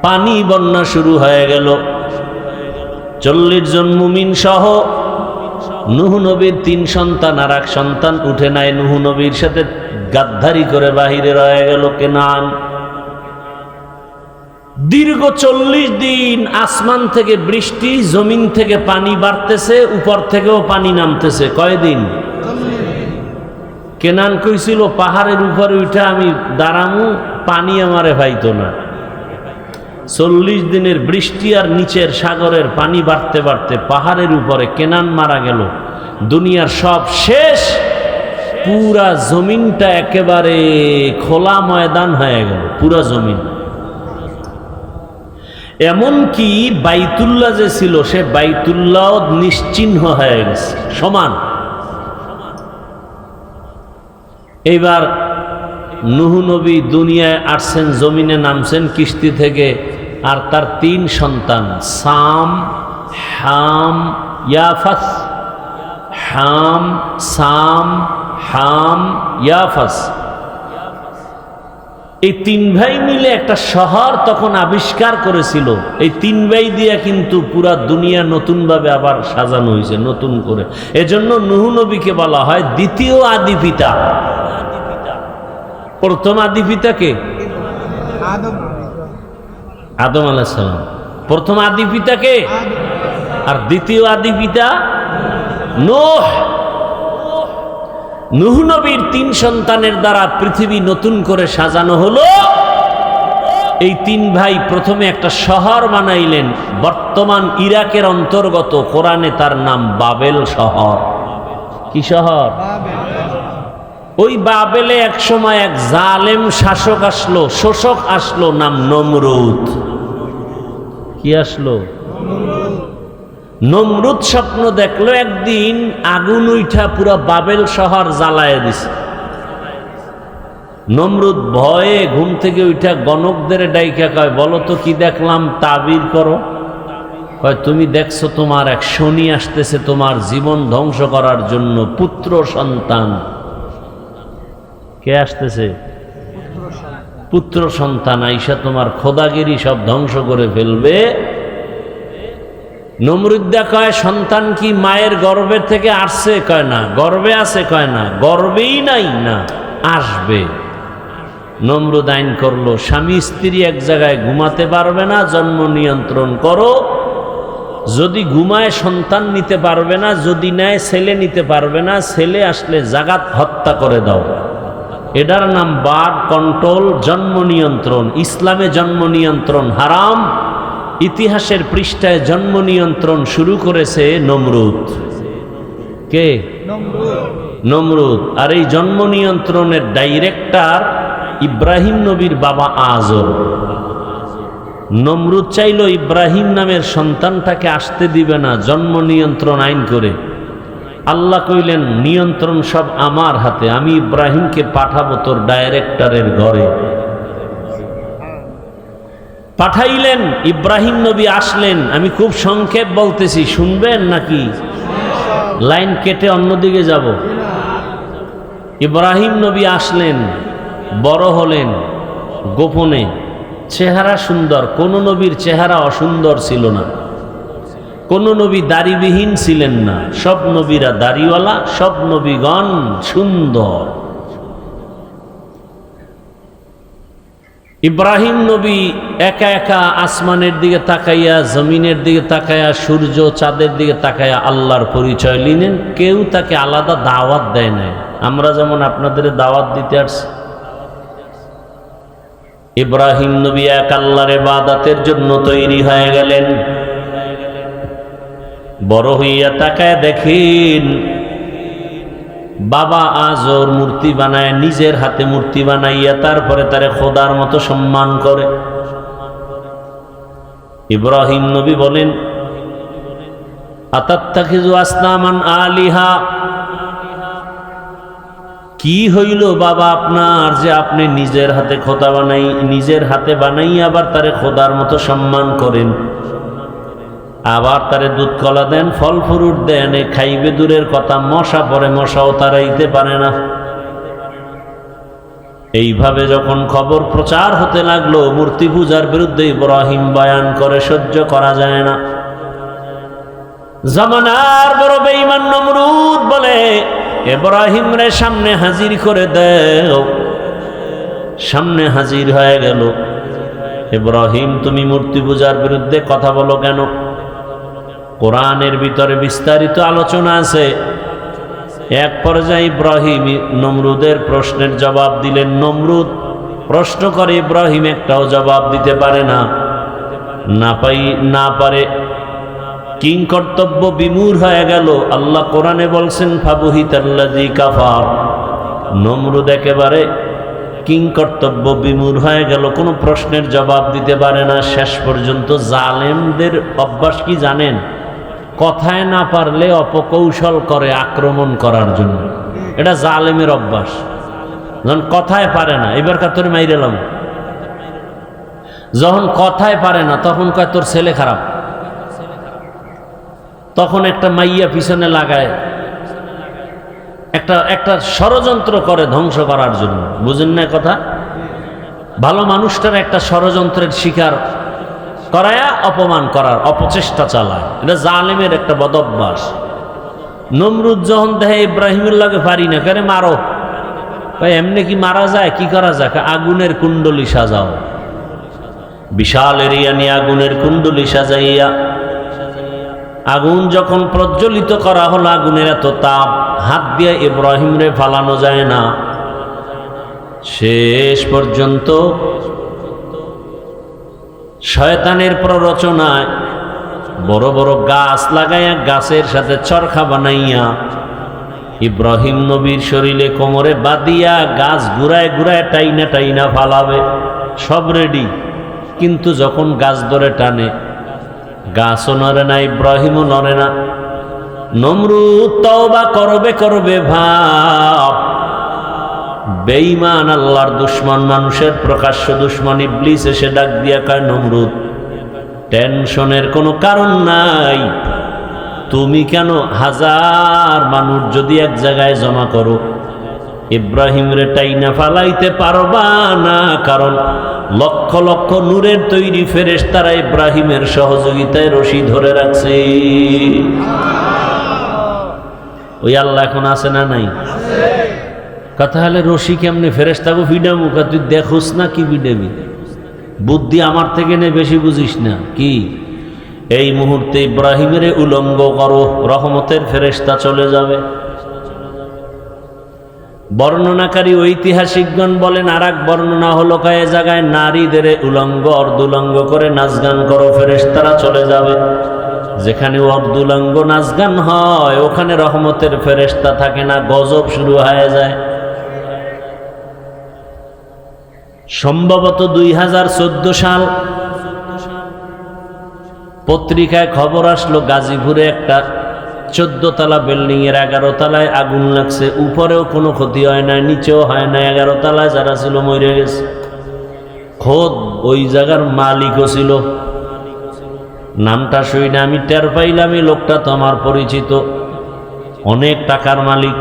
পানি বন্যা শুরু হয়ে গেল। 40 জন মুমিন সহ নূহ নবীর 3 সন্তান আর 1 সন্তান উঠে নাই, নূহ নবীর সাথে গাদ্দারি করে বাহিরে রয়ে গেল কেনান। দীর্ঘ 40 দিন আসমান থেকে বৃষ্টি, জমিন থেকে পানি বাড়তেছে, উপর থেকেও পানি নামতেছে। কয়দিন? কেনান কইছিল পাহাড়ের উপরে উঠে আমি দাঁড়ামু, পানি আমারে পাইতো না। 40 দিনের বৃষ্টি আর নিচের সাগরের পানি বাড়তে বাড়তে পাহাড়ের উপরে কেনান মারা গেল। দুনিয়ার সব শেষ, পুরা জমিনটা একেবারে খোলা ময়দান হয়ে গেল, পুরা জমিন। এমনকি বাইতুল্লাহ যে ছিল, সে বাইতুল্লাহ নিশ্চিহ্ন হয়ে গেছে, সমান। এইবার নূহ নবী দুনিয়ায় আসছেন, জমিনে নামছেন কিস্তি থেকে, আর তার 3 সন্তান সাম, হাম, ইয়াফাস। হাম, সাম, হাম, ইয়াফাস, এই 3 ভাই মিলে একটা শহর তখন আবিষ্কার করেছিল। এই 3 ভাই দিয়ে কিন্তু পুরা দুনিয়া নতুনভাবে আবার সাজানো হয়েছে, নতুন করে। এজন্য নূহ নবীকে বলা হয় দ্বিতীয় আদি পিতা। প্রথম আদি পিতা কে? আদম আলাইহিস সালাম। প্রথম আদি পিতা কে? আর দ্বিতীয় আদি পিতা নূহ। নূহ নবীর 3 সন্তানের দ্বারা পৃথিবী নতুন করে সাজানো হলো। এই 3 ভাই প্রথমে একটা শহর বানাইলেন, বর্তমান ইরাকের অন্তর্গত। কোরআনে তার নাম বাবেল শহর। কি শহর? ওই বাবেলে এক সময় এক জালেম শাসক আসলো, শোষক আসলো, নাম নমরুদ। কি আসলো? নমরুদ স্বপ্ন দেখলো একদিন আগুন উঠা পুরো বাবেল শহর জ্বালায় দিছে। নমরুদ ভয়ে ঘুম থেকে উঠা গণকদের ডাইকা কয়, বলো তো কি দেখলাম, তাবির করো। কয়, তুমি দেখছো তোমার এক শনি আসতেছে তোমার জীবন ধ্বংস করার জন্য, পুত্র সন্তান। কে আসতেছে? পুত্র সন্তান আইসা তোমার খোদাগিরি সব ধ্বংস করে ফেলবে। নমরুদ্দা কয়, সন্তান কি মায়ের গর্ভে থেকে আসছে? কয় না। গর্ভে আছে? কয় না। গর্ভেই নাই, না আসবে। নমরুদ আইন করলো, স্বামী স্ত্রী এক জায়গায় ঘুমাতে পারবে না, জন্ম নিয়ন্ত্রণ করো। যদি ঘুমায় সন্তান নিতে পারবে না, যদি নেয় ছেলে নিতে পারবে না, ছেলে আসলে জাগাত হত্যা করে দাও। এটার নাম বার্থ কন্ট্রোল, জন্ম নিয়ন্ত্রণ। ইসলামে জন্ম নিয়ন্ত্রণ হারাম। ইতিহাসের পৃষ্ঠায় জন্ম নিয়ন্ত্রণ শুরু করেছে নমরুদ। কে? নমরুদ। আর এই জন্ম নিয়ন্ত্রণের ডাইরেক্টর ইব্রাহিম নবীর বাবা আজর। নমরুদ চাইল ইব্রাহিম নামের সন্তানটাকে আসতে দিবে না, জন্ম নিয়ন্ত্রণ আইন করে। আল্লাহ কইলেন, নিয়ন্ত্রণ সব আমার হাতে, আমি ইব্রাহিমকে পাঠাবো তোর ডাইরেক্টরের ঘরে। পাঠাইলেন, ইব্রাহিম নবী আসলেন। আমি খুব সংক্ষেপ বলতেছি, শুনবেন নাকি লাইন কেটে অন্যদিকে যাব? ইব্রাহিম নবী আসলেন, বড় হলেন গোপনে। চেহারা সুন্দর, কোন নবীর চেহারা অসুন্দর ছিল না। কোন নবী দাড়িবিহীন ছিলেন না, সব নবীরা দাড়িওয়ালা, সব নবীগণ সুন্দর। ইব্রাহিম নবী একা একা আসমানের দিকে তাকাইয়া, জমিনের দিকে তাকাইয়া, সূর্য চাঁদের দিকে তাকাইয়া আল্লাহর পরিচয় নিলেন। কেউ তাকে আলাদা দাওয়াত দেয় নাই। আমরা যেমন আপনাদের দাওয়াত দিতে আসছি। ইব্রাহিম নবী এক আল্লাহর ইবাদতের জন্য তৈরি হয়ে গেলেন। বড় হইয়া তাকায় দেখেন বাবা আজর মূর্তি বানায়, নিজের হাতে মূর্তি বানাইয়া তারপরে তারে খোদার মতো সম্মান করে। ইব্রাহিম নবী বলেন, আতাত্তাখিযু আসনামান আলিহা, কি হইল বাবা আপনার যে আপনি নিজের হাতে খোদা বানাই, নিজের হাতে বানাইয়া আবার তারে খোদার মতো সম্মান করেন, আবার তারে দুধ কলা দেন, ফল ফ্রুট দেন, খাইবে দূরের কথা, মশা পরে মশাও তারাইতে পারে না। এইভাবে যখন খবর প্রচার হতে লাগলো মূর্তি পূজার বিরুদ্ধে ইব্রাহিম বয়ান করে, সহ্য করা যায় না। জামানার বড় বেঈমান নমরুদ বলে, ইব্রাহিম রে সামনে হাজির করে দাও। সামনে হাজির হয়ে গেল। ইব্রাহিম, তুমি মূর্তি পূজার বিরুদ্ধে কথা বলো কেন? কোরআনের ভিতরে বিস্তারিত আলোচনা আছে। এক পর্যায়ে ইব্রাহিম নমরুদের প্রশ্নের জবাব দিলেন। নমরুদ প্রশ্ন করে, ইব্রাহিম একটাও জবাব দিতে পারে না পারে কিং কর্তব্য বিমূঢ় হয়ে গেল। আল্লাহ কোরআনে বলছেন, ফাবুহিতাল্লাযী কাফার। নমরুদ একেবারে কিং কর্তব্য বিমূঢ় হয়ে গেল, কোনো প্রশ্নের জবাব দিতে পারে না। শেষ পর্যন্ত জালেমদের অভ্যাস কি জানেন? কথায় না পারলে অপকৌশল করে আক্রমণ করার জন্য। এটা জালেমের অভ্যাস। যখন কথায় পারে না, এবার তোর মাইরেলাম। যখন কথায় পারে না তখন কয় তোর ছেলে খারাপ। তখন একটা মাইয়া পিছনে লাগায়, একটা ষড়যন্ত্র করে ধ্বংস করার জন্য। বুঝেন না কথা? ভালো মানুষটার একটা ষড়যন্ত্রের শিকার করায়া অপমান করার অপচেষ্টা চালায়। এটা জালেমের একটা বদভ্যাস। নমরুদ যখন দেখে ইব্রাহিমের লাগে পারি না, কেন মারো। এমনি কি মারা যায়? কি করা যায়? আগুনের কুণ্ডলী সাজাও। বিশাল এরিয়া নিয়ে আগুনের কুণ্ডলী সাজাইয়া আগুন যখন প্রজ্বলিত করা হলো, আগুনের এত তাপ, হাত দিয়ে ইব্রাহিম রে ফালানো যায় না। শেষ পর্যন্ত শয়তানের প্ররোচনায় বড় বড় গাছ লাগাইয়া, গাছের সাথে চরখা বানাইয়া ইব্রাহিম নবীর শরীরে কোমরে বাঁধিয়া গাছ ঘুরায় ঘুরায় টাইনা টাইনা ফালাবে। সব রেডি, কিন্তু যখন গাছ ধরে টানে, গাছও নড়ে না, ইব্রাহিমও নড়ে না। নমরুদ তওবা করবে ভাব। বেঈমান আল্লাহর দুশ্মন, মানুষের প্রকাশ্য দুশ্মন ইবলিস এসে ডাক দিয়া কয়, নমরুদ টেনশনের কোনো কারণ নাই। তুমি কেন হাজার মানুষ যদি এক জায়গায় জমা করো, ইব্রাহিম রে টাইনা ফালাইতে পারবা না। কারণ লক্ষ লক্ষ নূরের তৈরি ফেরেশতারা ইব্রাহিমের সহযোগিতায় রশি ধরে রাখছে। ওই আল্লাহ এখন আছে না নাই? কথা হলে রশি কেমনে ফেরেশতাকে ফিডামু? তুই দেখোস না কি ফিডাবি? বুদ্ধি আমার থেকে নে, বেশি বুঝিস না। কি এই মুহূর্তে ইব্রাহিমের উলঙ্গ করো, রহমতের ফেরেশতা চলে যাবে। বর্ণনাকারী ঐতিহাসিকগণ বলেন, আর এক বর্ণনা হলো কয়ে জায়গায় নারীদের উলঙ্গ অর্ধুলঙ্গ করে নাচ গান করো, ফেরেশতারা চলে যাবে। যেখানে অর্ধুলঙ্গ নাচ গান হয় ওখানে রহমতের ফেরেশতা থাকে না, গজব শুরু হয়ে যায়। সম্ভবত 2014 সাল পত্রিকায় খবর আসলো, গাজীপুরে একটা 14 তলা বিল্ডিং এর 11 তলায় আগুন লাগছে। উপরেও কোনো ক্ষতি হয় না, নিচেও হয় না। 11 তলায় যারা ছিল মরে গেছে। খোদ ওই জায়গার মালিকও ছিল। নামটা শুনে আমি টের পাইলাম, এই লোকটা তো আমার পরিচিত, অনেক টাকার মালিক।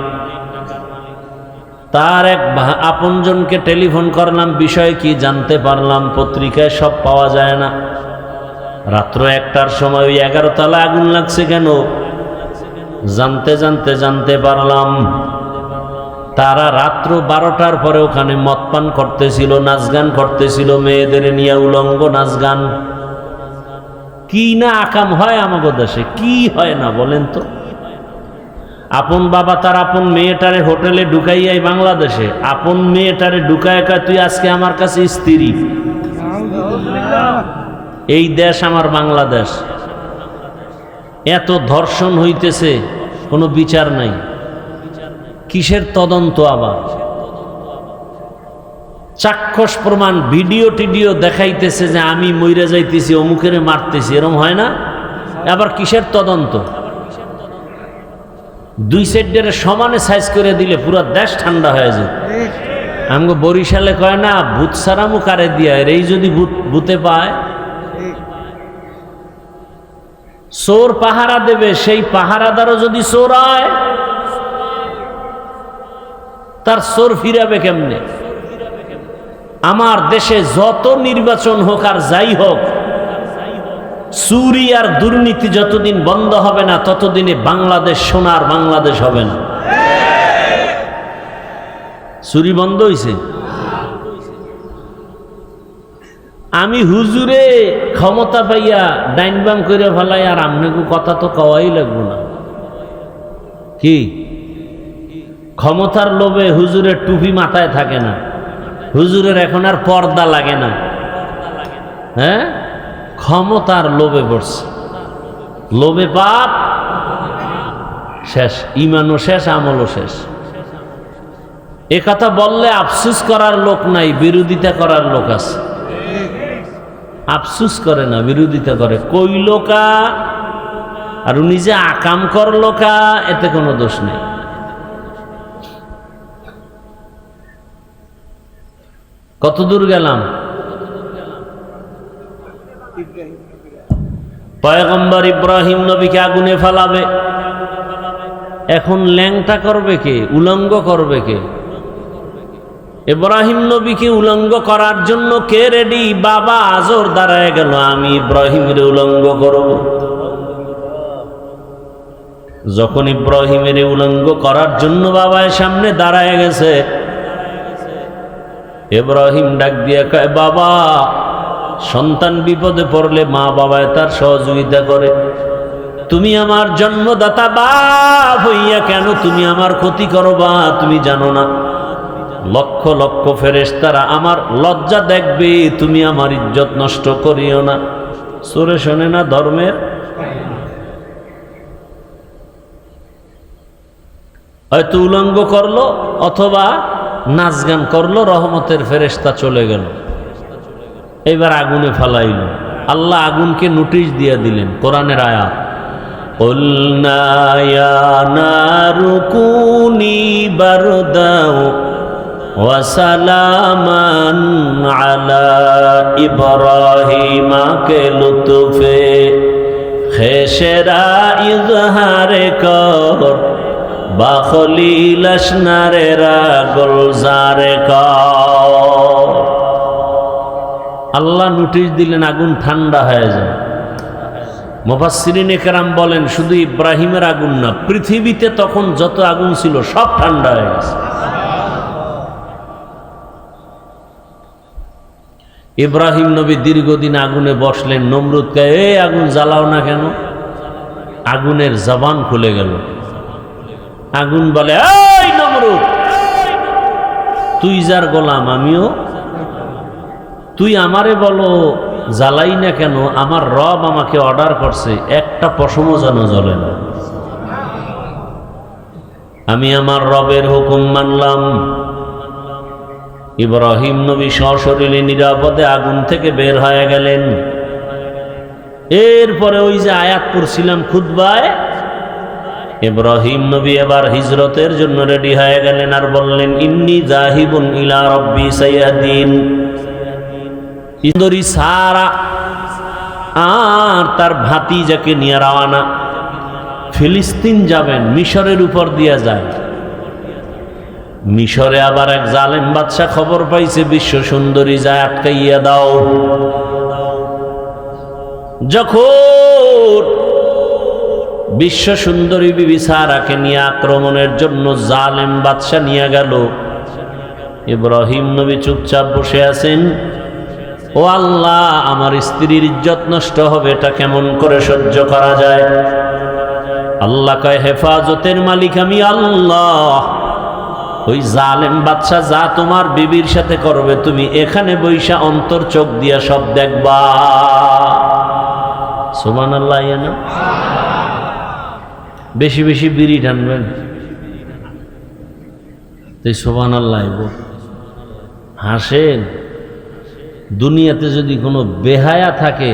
তার এক আপনজনকে টেলিফোন করলাম, বিষয় কি জানতে পারলাম। পত্রিকায় সব পাওয়া যায় না। রাত্র 1টার সময় ওই 11 তলায় আগুন লাগছে কেন জানতে পারলাম তারা রাত্র 12টার পরে ওখানে মদ পান করতেছিল, নাচ গান করতেছিল, মেয়েদের নিয়ে উলঙ্গ নাচ গান। কি না আকাম হয় আমাদের দেশে, কি হয় না বলেন তো? আপন বাবা তার আপন মেয়েটারে হোটেলে ঢুকাইয়াই বাংলাদেশে, আপন মেয়েটারে ঢুকায় কয় তুই আজকে আমার কাছে স্ত্রী। এই দেশ আমার বাংলাদেশ। এত ধর্ষণ হইতেছে, কোনো বিচার নাই। কিসের তদন্ত? আবার চাক্ষুষ প্রমাণ, ভিডিও টিডিও দেখাইতেছে যে আমি মইরা যাইতেছি, অমুকের মারতেছি, এরকম হয় না? আবার কিসের তদন্ত? 2 সাইডের সমানে সাইজ করে দিলে পুরো দেশ ঠান্ডা হয়ে যায়। আমাকে বরিশালে কয় না, ভূত সারামু কারে দিয়া, এই যদি ভূতে পায়, চোর পাহারা দেবে, সেই পাহারাদারও যদি চোর হয় তার চোর ফিরাবে কেমনে? আমার দেশে যত নির্বাচন হোক আর যাই হোক, চুরি আর দুর্নীতি যতদিন বন্ধ হবে না ততদিনে বাংলাদেশ সোনার বাংলাদেশ হবে না। চুরি বন্ধ হইছে? আমি হুজুরে ক্ষমতা পাইয়া ডাইন বাম করে ফেলাই আর আমনেকু কথা তো কওয়াই লাগবো না। কি ক্ষমতার লোভে হুজুরের টুপি মাথায় থাকে না, হুজুরের এখন আর পর্দা লাগে না। হ্যাঁ, ক্ষমতার লোভে পড়ছে, লোভে পাপ শেষ, ইমানও শেষ, আমলও শেষ। এ কথা বললে আফসুস করার লোক নাই, বিরোধিতা করার লোক আছে। আফসুস করে না, বিরোধিতা করে। কইল কা আর নিজে আকাম করল কা, এতে কোনো দোষ নেই। কত দূর গেলাম? পয়গম্বর ইব্রাহিম নবীকে আগুনে ফেলাবে, এখন ল্যাংটা করবে কে, উলঙ্গ করবে কে? ইব্রাহিম নবীকে উলঙ্গ করার জন্য কে রেডি? বাবা আজর দাঁড়ায় গেল, আমি ইব্রাহিমের উলঙ্গ করব। যখন ইব্রাহিমের উলঙ্গ করার জন্য বাবার সামনে দাঁড়ায় গেছে, ইব্রাহিম ডাক দিয়ে কয়, বাবা, সন্তান বিপদে পড়লে মা বাবায় তার সহযোগিতা করে, তুমি আমার জন্মদাতা বাপ হইয়া কেন তুমি আমার ক্ষতি করবা? তুমি জানো না লক্ষ লক্ষ ফেরেশতারা আমার লজ্জা দেখবে, তুমি আমার ইজ্জত নষ্ট করিও না। সুরে শোনে না ধর্মের? হয়তো উলঙ্গ করলো অথবা নাচ গান করলো, রহমতের ফেরেশতা চলে গেল, এবার আগুনে ফালাইল। আল্লাহ আগুনকে নোটিশ দিয়ে দিলেন, কোরআনের আয়াত, কুলনা ইয়া নারু কুনি বারদাও ওয়া সালামান আলা ইব্রাহিম কে লুতফে খেশরা ইজহারে কর বা খলিল আসনারে গুলজারে কর। আল্লাহ নোটিশ দিলেন আগুন ঠান্ডা হয়ে যায়। মুফাসসিরিনে কেরাম বলেন শুধু ইব্রাহিমের আগুন না, পৃথিবীতে তখন যত আগুন ছিল সব ঠান্ডা হয়ে গেছে। ইব্রাহিম নবী দীর্ঘদিন আগুনে বসলেন, নমরুদকে এই আগুন জ্বালাও না কেন? আগুনের জবান খুলে গেল। আগুন বলে, এই নমরুদ, তুই যার গোলাম আমিও, তুই আমারে বলো জ্বালাই না কেন? আমার রব আমাকে অর্ডার করছে একটা পশমও যেন জ্বলে না। আমি আমার রবের হুকুম মানলাম। ইব্রাহিম নবী সশরীরে নিরাপদে আগুন থেকে বের হয়ে গেলেন। এরপরে ওই যে আয়াত পড়ছিলাম খুতবায়, ইব্রাহিম নবী এবার হিজরতের জন্য রেডি হয়ে গেলেন আর বললেন, ইন্নী যাহিবুন ইলা রব্বি সাইয়াদিন। ইন্দরি সারা আর তার ভাতিজাকে নিয়ে রওনা, ফিলিস্তিন যাবেন, মিশরের উপর দিয়া যায়। মিশরে আবার এক জালেম বাদশা খবর পাইছে বিশ্ব সুন্দরী যায় আটকাইয়া দাও। যখন বিশ্ব সুন্দরী বিবি সারাকে নিয়ে আক্রমণের জন্য জালেম বাদশা নিয়ে গেল, ইব্রাহিম নবী চুপচাপ বসে আছেন। ও আল্লাহ, আমার স্ত্রীর ইজ্জত নষ্ট হবে, এটা কেমন করে সহ্য করা যায়? আল্লাহ কয়, হেফাজতের মালিক আমি আল্লাহ। ওই জালেম বাদশা যা তোমার বিবির সাথে করবে, তুমি এখানে বৈশা অন্তর চোখ দিয়া সব দেখবা। সুবহানাল্লাহ। না বেশি বেশি বিড়ি টানবেন, তাই সুবহানাল্লাহ হাসেন। দুনিয়াতে যদি কোনো বেহায়া থাকে,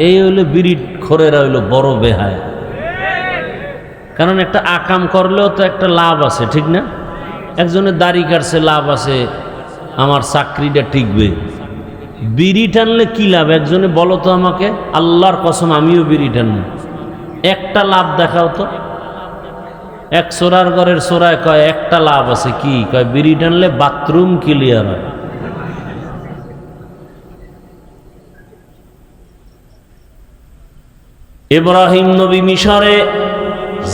এই হইলো বিড়ি খোরেরা হইলো বড় বেহায়া। কারণ একটা আকাম করলেও তো একটা লাভ আছে, ঠিক না? একজনের দাড়ি কাটছে, লাভ আছে, আমার চাকরিটা টিকবে। বিড়ি টানলে কি লাভ? একজনে বলো তো আমাকে, আল্লাহর কসম আমিও বিড়ি টানবো, একটা লাভ দেখাও তো। এক চোরার ঘরের চোরায় কয় একটা লাভ আছে, কি কয়? বিড়ি টানলে বাথরুম ক্লিয়ার হয়। ইব্রাহিম নবী মিশরে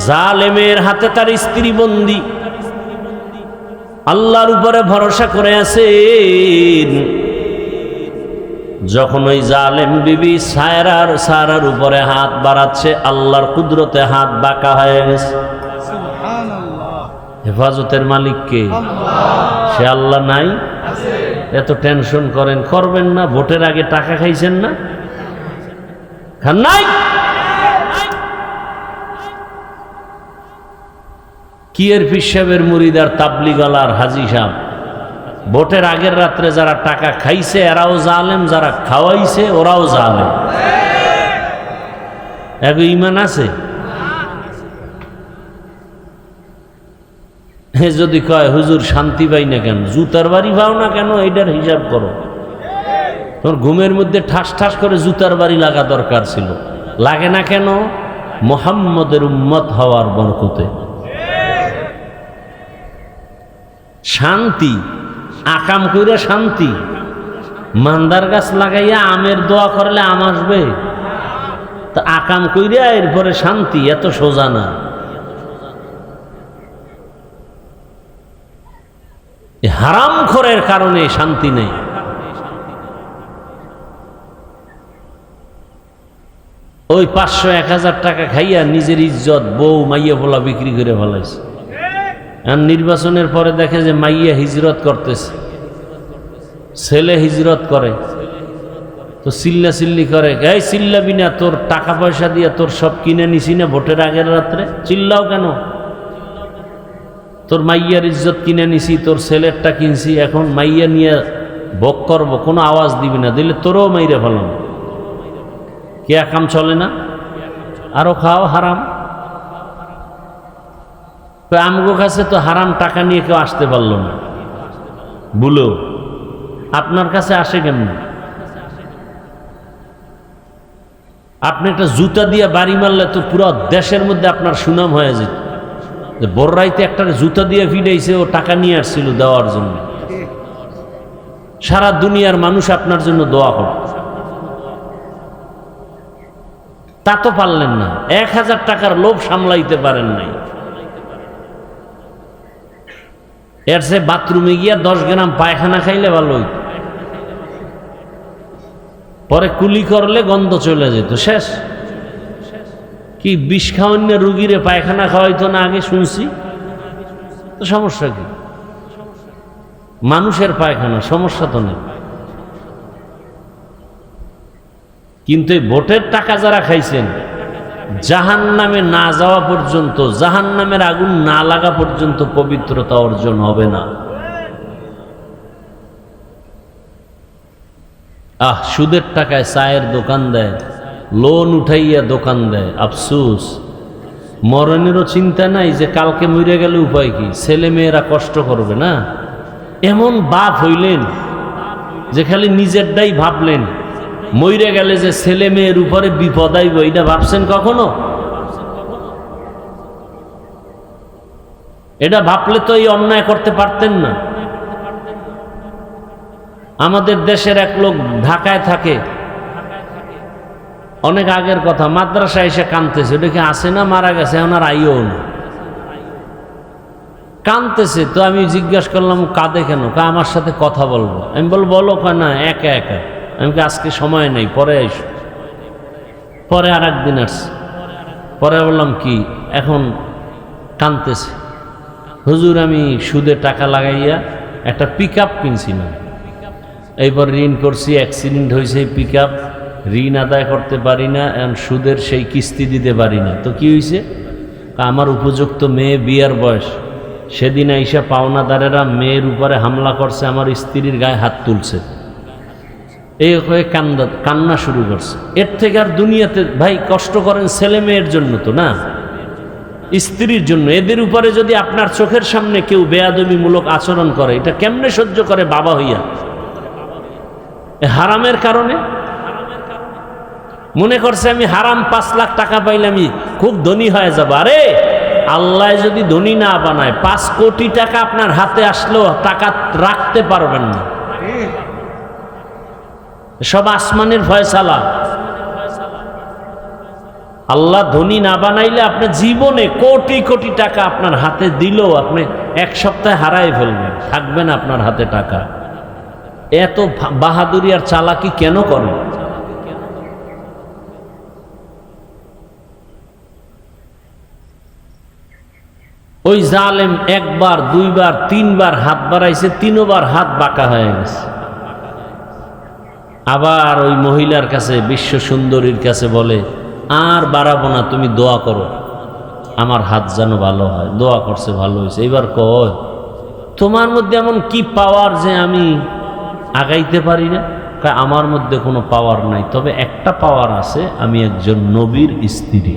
জালেমের হাতে তার স্ত্রী বন্দী, আল্লাহর উপরে ভরসা করে আছেন। যখন ওই জালেম বিবি সারার উপরে হাত বাড়াচ্ছে, আল্লাহর কুদরতে হাত বাঁকা হয়ে গেছে। হেফাজতের মালিক কে? সে আল্লাহ নাই? এত টেনশন করবেন না। ভোটের আগে টাকা খাইছেন না? খান নাই? কি এর পীর সাহেবের মুরিদার তাবলিগালার হাজি সাহেব, ভোটের আগের রাত্রে যারা টাকা খাইছে এরাও জালেম, যারা খাওয়াইছে ওরাও জালেম। এক ইমান আছে? যদি কয় হুজুর শান্তি পাই না কেন, জুতার বাড়ি পাও না কেন, এইটার হিসাব করো। তোর ঘুমের মধ্যে ঠাস ঠাস করে জুতার বাড়ি লাগা দরকার ছিল, লাগে না কেন? মুহাম্মদের উম্মত হওয়ার বরকতে। শান্তি আকাম কইরা শান্তি, মান্দার গাছ লাগাইয়া আমের দোয়া করলে আম আসবে? তা আকাম কইরা এরপরে শান্তি, এত সোজা না। হারাম খোরের কারণে শান্তি নেই। ওই 500-1000 টাকা খাইয়া নিজের ইজ্জত, বউ মাইয়া পোলা বিক্রি করে ফেলাইছে। আর নির্বাচনের পরে দেখে যে মাইয়া হিজরত করতেছে, ছেলে হিজরত করে, তো চিল্লা চিল্লি করে। গায়ে চিল্লাবি না, তোর টাকা পয়সা দিয়ে তোর সব কিনে নিছি না ভোটের আগের রাত্রে, চিল্লাও কেন? তোর মাইয়ার ইজ্জত কিনে নিছি, তোর ছেলেরটা কিনছি, এখন মাইয়া নিয়ে ভোগ করবো, কোনো আওয়াজ দিবি না, দিলে তোরও মাইরে ফেলাম। কে কাম চলে না? আরো খাও হারাম। আমগো কাছে তো হারাম টাকা নিয়ে কেউ আসতে পারল না, বলো আপনার কাছে আসে কেমন? আপনি একটা জুতা দিয়ে বাড়ি মারলে তো পুরো দেশের মধ্যে আপনার সুনাম হয়ে যেত, যে বড়রাইতে একটা জুতা দিয়ে ফিডাইছে, ও টাকা নিয়ে আসছিল দেওয়ার জন্য। সারা দুনিয়ার মানুষ আপনার জন্য দোয়া করত। তা তো পারলেন না, 1000 টাকার লোভ সামলাইতে পারেন নাই। এর সে বাথরুমে গিয়া 10 গ্রাম পায়খানা খাইলে ভালো হইত, পরে কুলি করলে গন্ধ চলে যেত, শেষ। কি বিষ খাওয়ান্য রুগীরে পায়খানা খাওয়াইতো না আগে শুনছি, তো সমস্যা কি? মানুষের পায়খানা, সমস্যা তো নেই। কিন্তু এই ভোটের টাকা যারা খাইছেন, জাহান্নামে না যাওয়া পর্যন্ত, জাহান্নামের আগুন না লাগা পর্যন্ত পবিত্রতা অর্জন হবে না। সুদের টাকায় চায়ের দোকান দেয়, লোন উঠাইয়া দোকান দেয়, আফসুস। মরণেরও চিন্তা নাই যে কালকে মরে গেলে উপায় কি, ছেলে মেয়েরা কষ্ট করবে না। এমন বাপ হইলেন যে খালি নিজেরটাই ভাবলেন, মরে গেলে যে ছেলে মেয়ের উপরে বিপদ আইব, এটা ভাবছেন কখনো? এটা ভাবলে তো এই অন্যায় করতে পারতেন না। আমাদের দেশের এক লোক ঢাকায় থাকে, অনেক আগের কথা, মাদ্রাসায় এসে কাঁদতেছে, ওটা কি আছে না মারা গেছে, এখন আর আইও না, কাঁদতেছে। তো আমি জিজ্ঞাসা করলাম কাঁদে কেন? আমার সাথে কথা বলবো। আমি বলো কয় না, একা একা। আমি আজকে সময় নেই, পরে আইস। পরে আর একদিন আসছে, পরে বললাম কি, এখন কাঁদতেছে, হুজুর আমি সুদে টাকা লাগাইয়া একটা পিকআপ কিনছিলাম, এইবার ঋণ করছি, অ্যাক্সিডেন্ট হয়েছে, পিকআপ ঋণ আদায় করতে পারি না, সুদের সেই কিস্তি দিতে পারি না। তো কি হয়েছে? আমার উপযুক্ত মেয়ে বিয়ার বয়স, সেদিন আইসা পাওনাদারেরা মেয়ের উপরে হামলা করছে, আমার স্ত্রীর গায়ে হাত তুলছে, এই হয়ে কান্না শুরু করছে। এর থেকে আর দুনিয়াতে ভাই কষ্ট করেন ছেলে মেয়ের জন্য তো না, স্ত্রীর জন্য। এদের উপরে যদি আপনার চোখের সামনে কেউ বেয়াদবিমূলক আচরণ করে, এটা কেমনে সহ্য করে বাবা হইয়া? হারামের কারণে মনে করছে আমি হারাম 5 লাখ টাকা পাইলে আমি খুব ধনী হয়ে যাব। আরে আল্লাহ যদি ধনী না বানায়, 5 কোটি টাকা আপনার হাতে আসলেও টাকা রাখতে পারবেন না। সব আসমানের ফয়সালা। আল্লাহ ধনী না বানাইলে আপনি জীবনে কোটি কোটি টাকা আপনার হাতে দিলেও আপনি এক সপ্তাহে হারাই ফেলবেন, থাকবে না আপনার হাতে টাকা। এত বাহাদুরি আর চালাকি কেন করেন? ওই জালেম একবার দুইবার তিনবার হাত বাড়াইছে, তিনবার হাত বাঁকা হয়ে গেছে। আবার ওই মহিলার কাছে, বিশ্ব সুন্দরীর কাছে বলে, আর বাড়াবো না, তুমি দোয়া করো আমার হাত যেন ভালো হয়। দোয়া করছে, ভালো হয়েছে। এবার কয়, তোমার মধ্যে এমন কি পাওয়ার যে আমি আগাইতে পারি না? আমার মধ্যে কোনো পাওয়ার নাই, তবে একটা পাওয়ার আছে, আমি একজন নবীর স্ত্রী।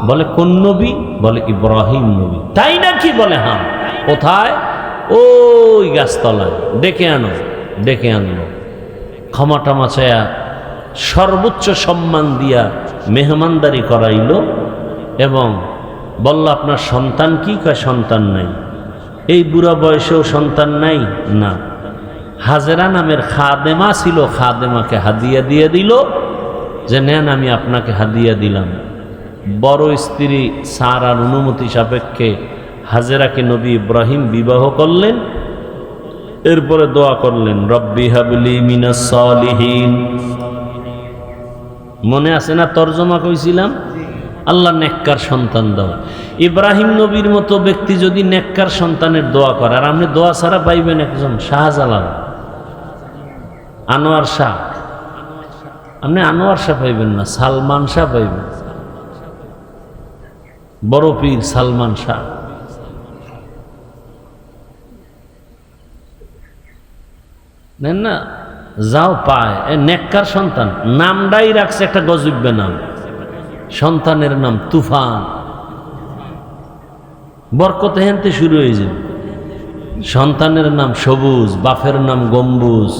বলে কোন নবী? বলে ইব্রাহিম নবী। তাই নাকি? বলে হ্যাঁ। কোথায়? ওই গাছতলায়। ডেকে আনো। ডেকে আনলো, ক্ষমাটামা চায়া সর্বোচ্চ সম্মান দিয়া মেহমানদারি করাইল এবং বলল, আপনার সন্তান কি? কয় সন্তান নাই। এই বুড়া বয়সেও সন্তান নাই? না। হাজেরা নামের খাদেমা ছিল, খাদেমাকে হাদিয়া দিয়ে দিল যে নেন, আমি আপনাকে হাদিয়া দিলাম। বড় স্ত্রী সারার অনুমতি সাপেক্ষে হাজেরাকে নবী ইব্রাহিম বিবাহ করলেন। এরপরে দোয়া করলেন, রব্বি হাবলি মিনাস সালিহিন। মনে আছে না তরজমা কইছিলাম? আল্লাহ নেককার সন্তান দাও। ইব্রাহিম নবীর মতো ব্যক্তি যদি নেককার সন্তানের দোয়া করে, আর আপনি দোয়া ছাড়া পাইবেন একজন শাহজালাল, আনোয়ার শাহ। আপনি আনোয়ার শাহ পাইবেন না, সালমান শাহ পাইবেন। বড় পীর সালমান শাহ। নেন না, যাও পায়। নেককার সন্তান, নামটাই রাখছে একটা গজব্য নাম। সন্তানের নাম তুফান। বরকত হেনতে শুরু হয়ে যাবে। সন্তানের নাম সবুজ, বাপের নাম গম্বুজ।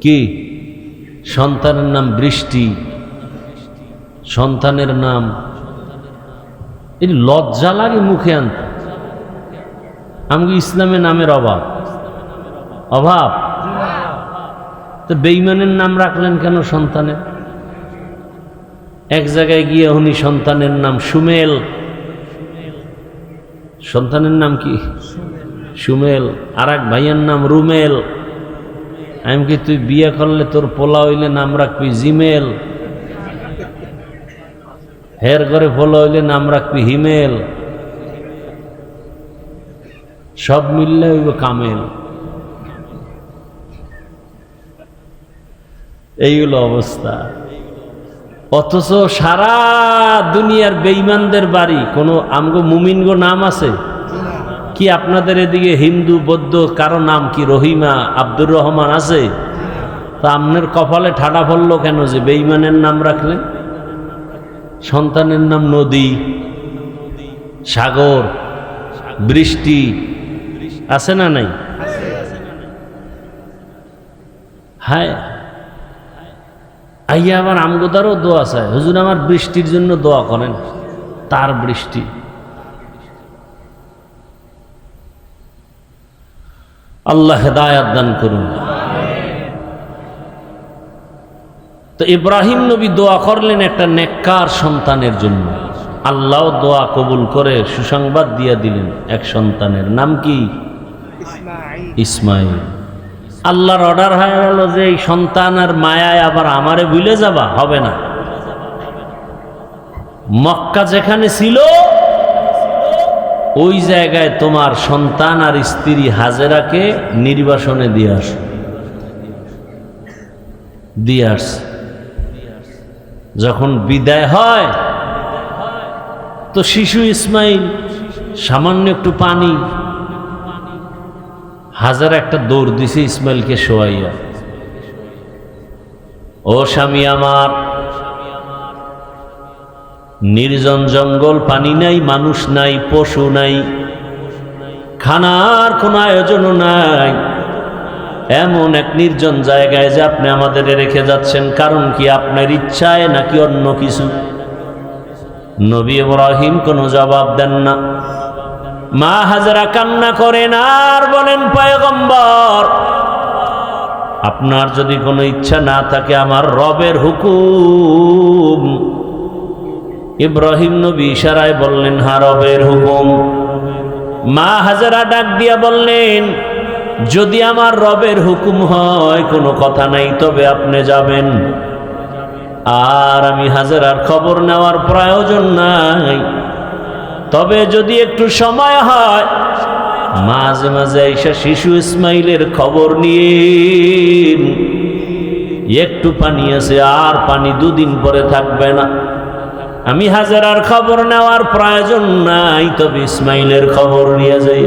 কি? সন্তানের নাম বৃষ্টি, সন্তানের নাম। এই লজ্জা লাগে মুখে আনতে। আমাকে ইসলামে নামের অভাব। অভাব তো বেঈমানের নাম রাখলেন কেন সন্তানের? এক জায়গায় গিয়ে উনি সন্তানের নাম সুমেল। সন্তানের নাম কি? সুমেল। আর এক ভাইয়ের নাম রুমেল। আমি কি, তুই বিয়ে করলে তোর পোলা হইলে নাম রাখবি জিমেল, হের ঘরে পোলা হইলে নাম রাখবি হিমেল, সব মিললে হইব কামেল। এই হলো অবস্থা। অথচ সারা দুনিয়ার বেঈমানদের বাড়ি কোনো আমগো মুমিনগো নাম আছে কি? আপনাদের এদিকে হিন্দু বৌদ্ধ কারো নাম কি রহিমা, আব্দুর রহমান আছে? তা আপনার কপালে ঠাডা পড়লো কেন যে বেঈমানের নাম রাখলেন? সন্তানের নাম নদী, সাগর, বৃষ্টি আছে না নাই? হায়, আইয়া আবার আমগোদারও দোয়া চায়, হুজুর আমার বৃষ্টির জন্য দোয়া করেন। তার বৃষ্টি। আল্লাহ হেদায়াত দান করুন। তো ইব্রাহিম নবী দোয়া করলেন একটা নেককার সন্তানের জন্য। আল্লাহ দোয়া কবুল করে সুসংবাদ দিয়ে দিলেন এক সন্তানের নাম কি? ইসমাইল। আল্লাহর অর্ডার হয়ে গেল যে এই সন্তান আর মায়ায় আবার আমারে ভুলে যাবা, হবে না। মক্কা যেখানে ছিল ওই জায়গায় তোমার সন্তান আর স্ত্রী হাজেরাকে নির্বাসনে দিয়ে আস। যখন বিদায় হয় তো শিশু ইসমাইল, সামান্য একটু পানি, হাজার একটা দৌড় দিছে ইসমাইলকে শোয়াইয়া। ও স্বামী আমার, নির্জন জঙ্গল, পানি নাই, মানুষ নাই, পশু নাই, খানার কোনো আয়োজনও নাই, এমন এক নির্জন জায়গায় যে আপনি আমাদের রেখে যাচ্ছেন, কারণ কি আপনার ইচ্ছায় নাকি অন্য কিছু? নবী ইব্রাহিম কোনো জবাব দেন না। মা হাজেরা কান্না করেন আর বলেন, পয়গম্বর আপনার যদি কোনো ইচ্ছা না থাকে আমার রবের হুকুম। ইব্রাহিম নবী ইশারায় বললেন, হ্যাঁ রবের হুকুম। মা হাজেরা ডাক দিয়া বললেন, যদি আমার রবের হুকুম হয় কোনো কথা নাই, তবে আপনি যাবেন, আর আমি হাজেরার খবর নেওয়ার প্রয়োজন নাই। তবে যদি একটু সময় হয় মাঝে মাঝে এসে শিশু ইসমাইলের খবর নিয়ে, একটু পানি আছে আর পানি দুদিন পরে থাকবে না, আমি হাজেরার খবর নেওয়ার প্রয়োজন নাই, তবে ইসমাইলের খবর নিয়ে যাই।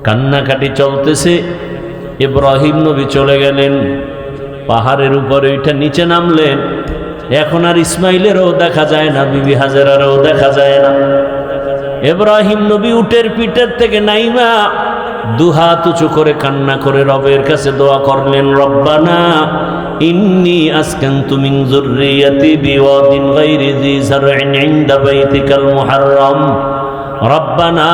কান্নাকাটি চলতেছে। ইব্রাহিম নবী চলে গেলেন পাহাড়ের উপরে, ওইটা নিচে নামলেন। এখন আর ইসমাইলেরও দেখা যায় না, বিবি হাজেরারও দেখা যায় না। ইব্রাহিম নবী উটের পিঠের থেকে নাইমা দুহাত উঁচু করে কান্না করে রবের কাছে দোয়া করলেন, রব্বানা ইন্নী আসকানতু মিন যুররিয়াতি বিওয়াদিন গায়রি যী যারইন ইনদা বাইতিকাল মুহাররম রব্বানা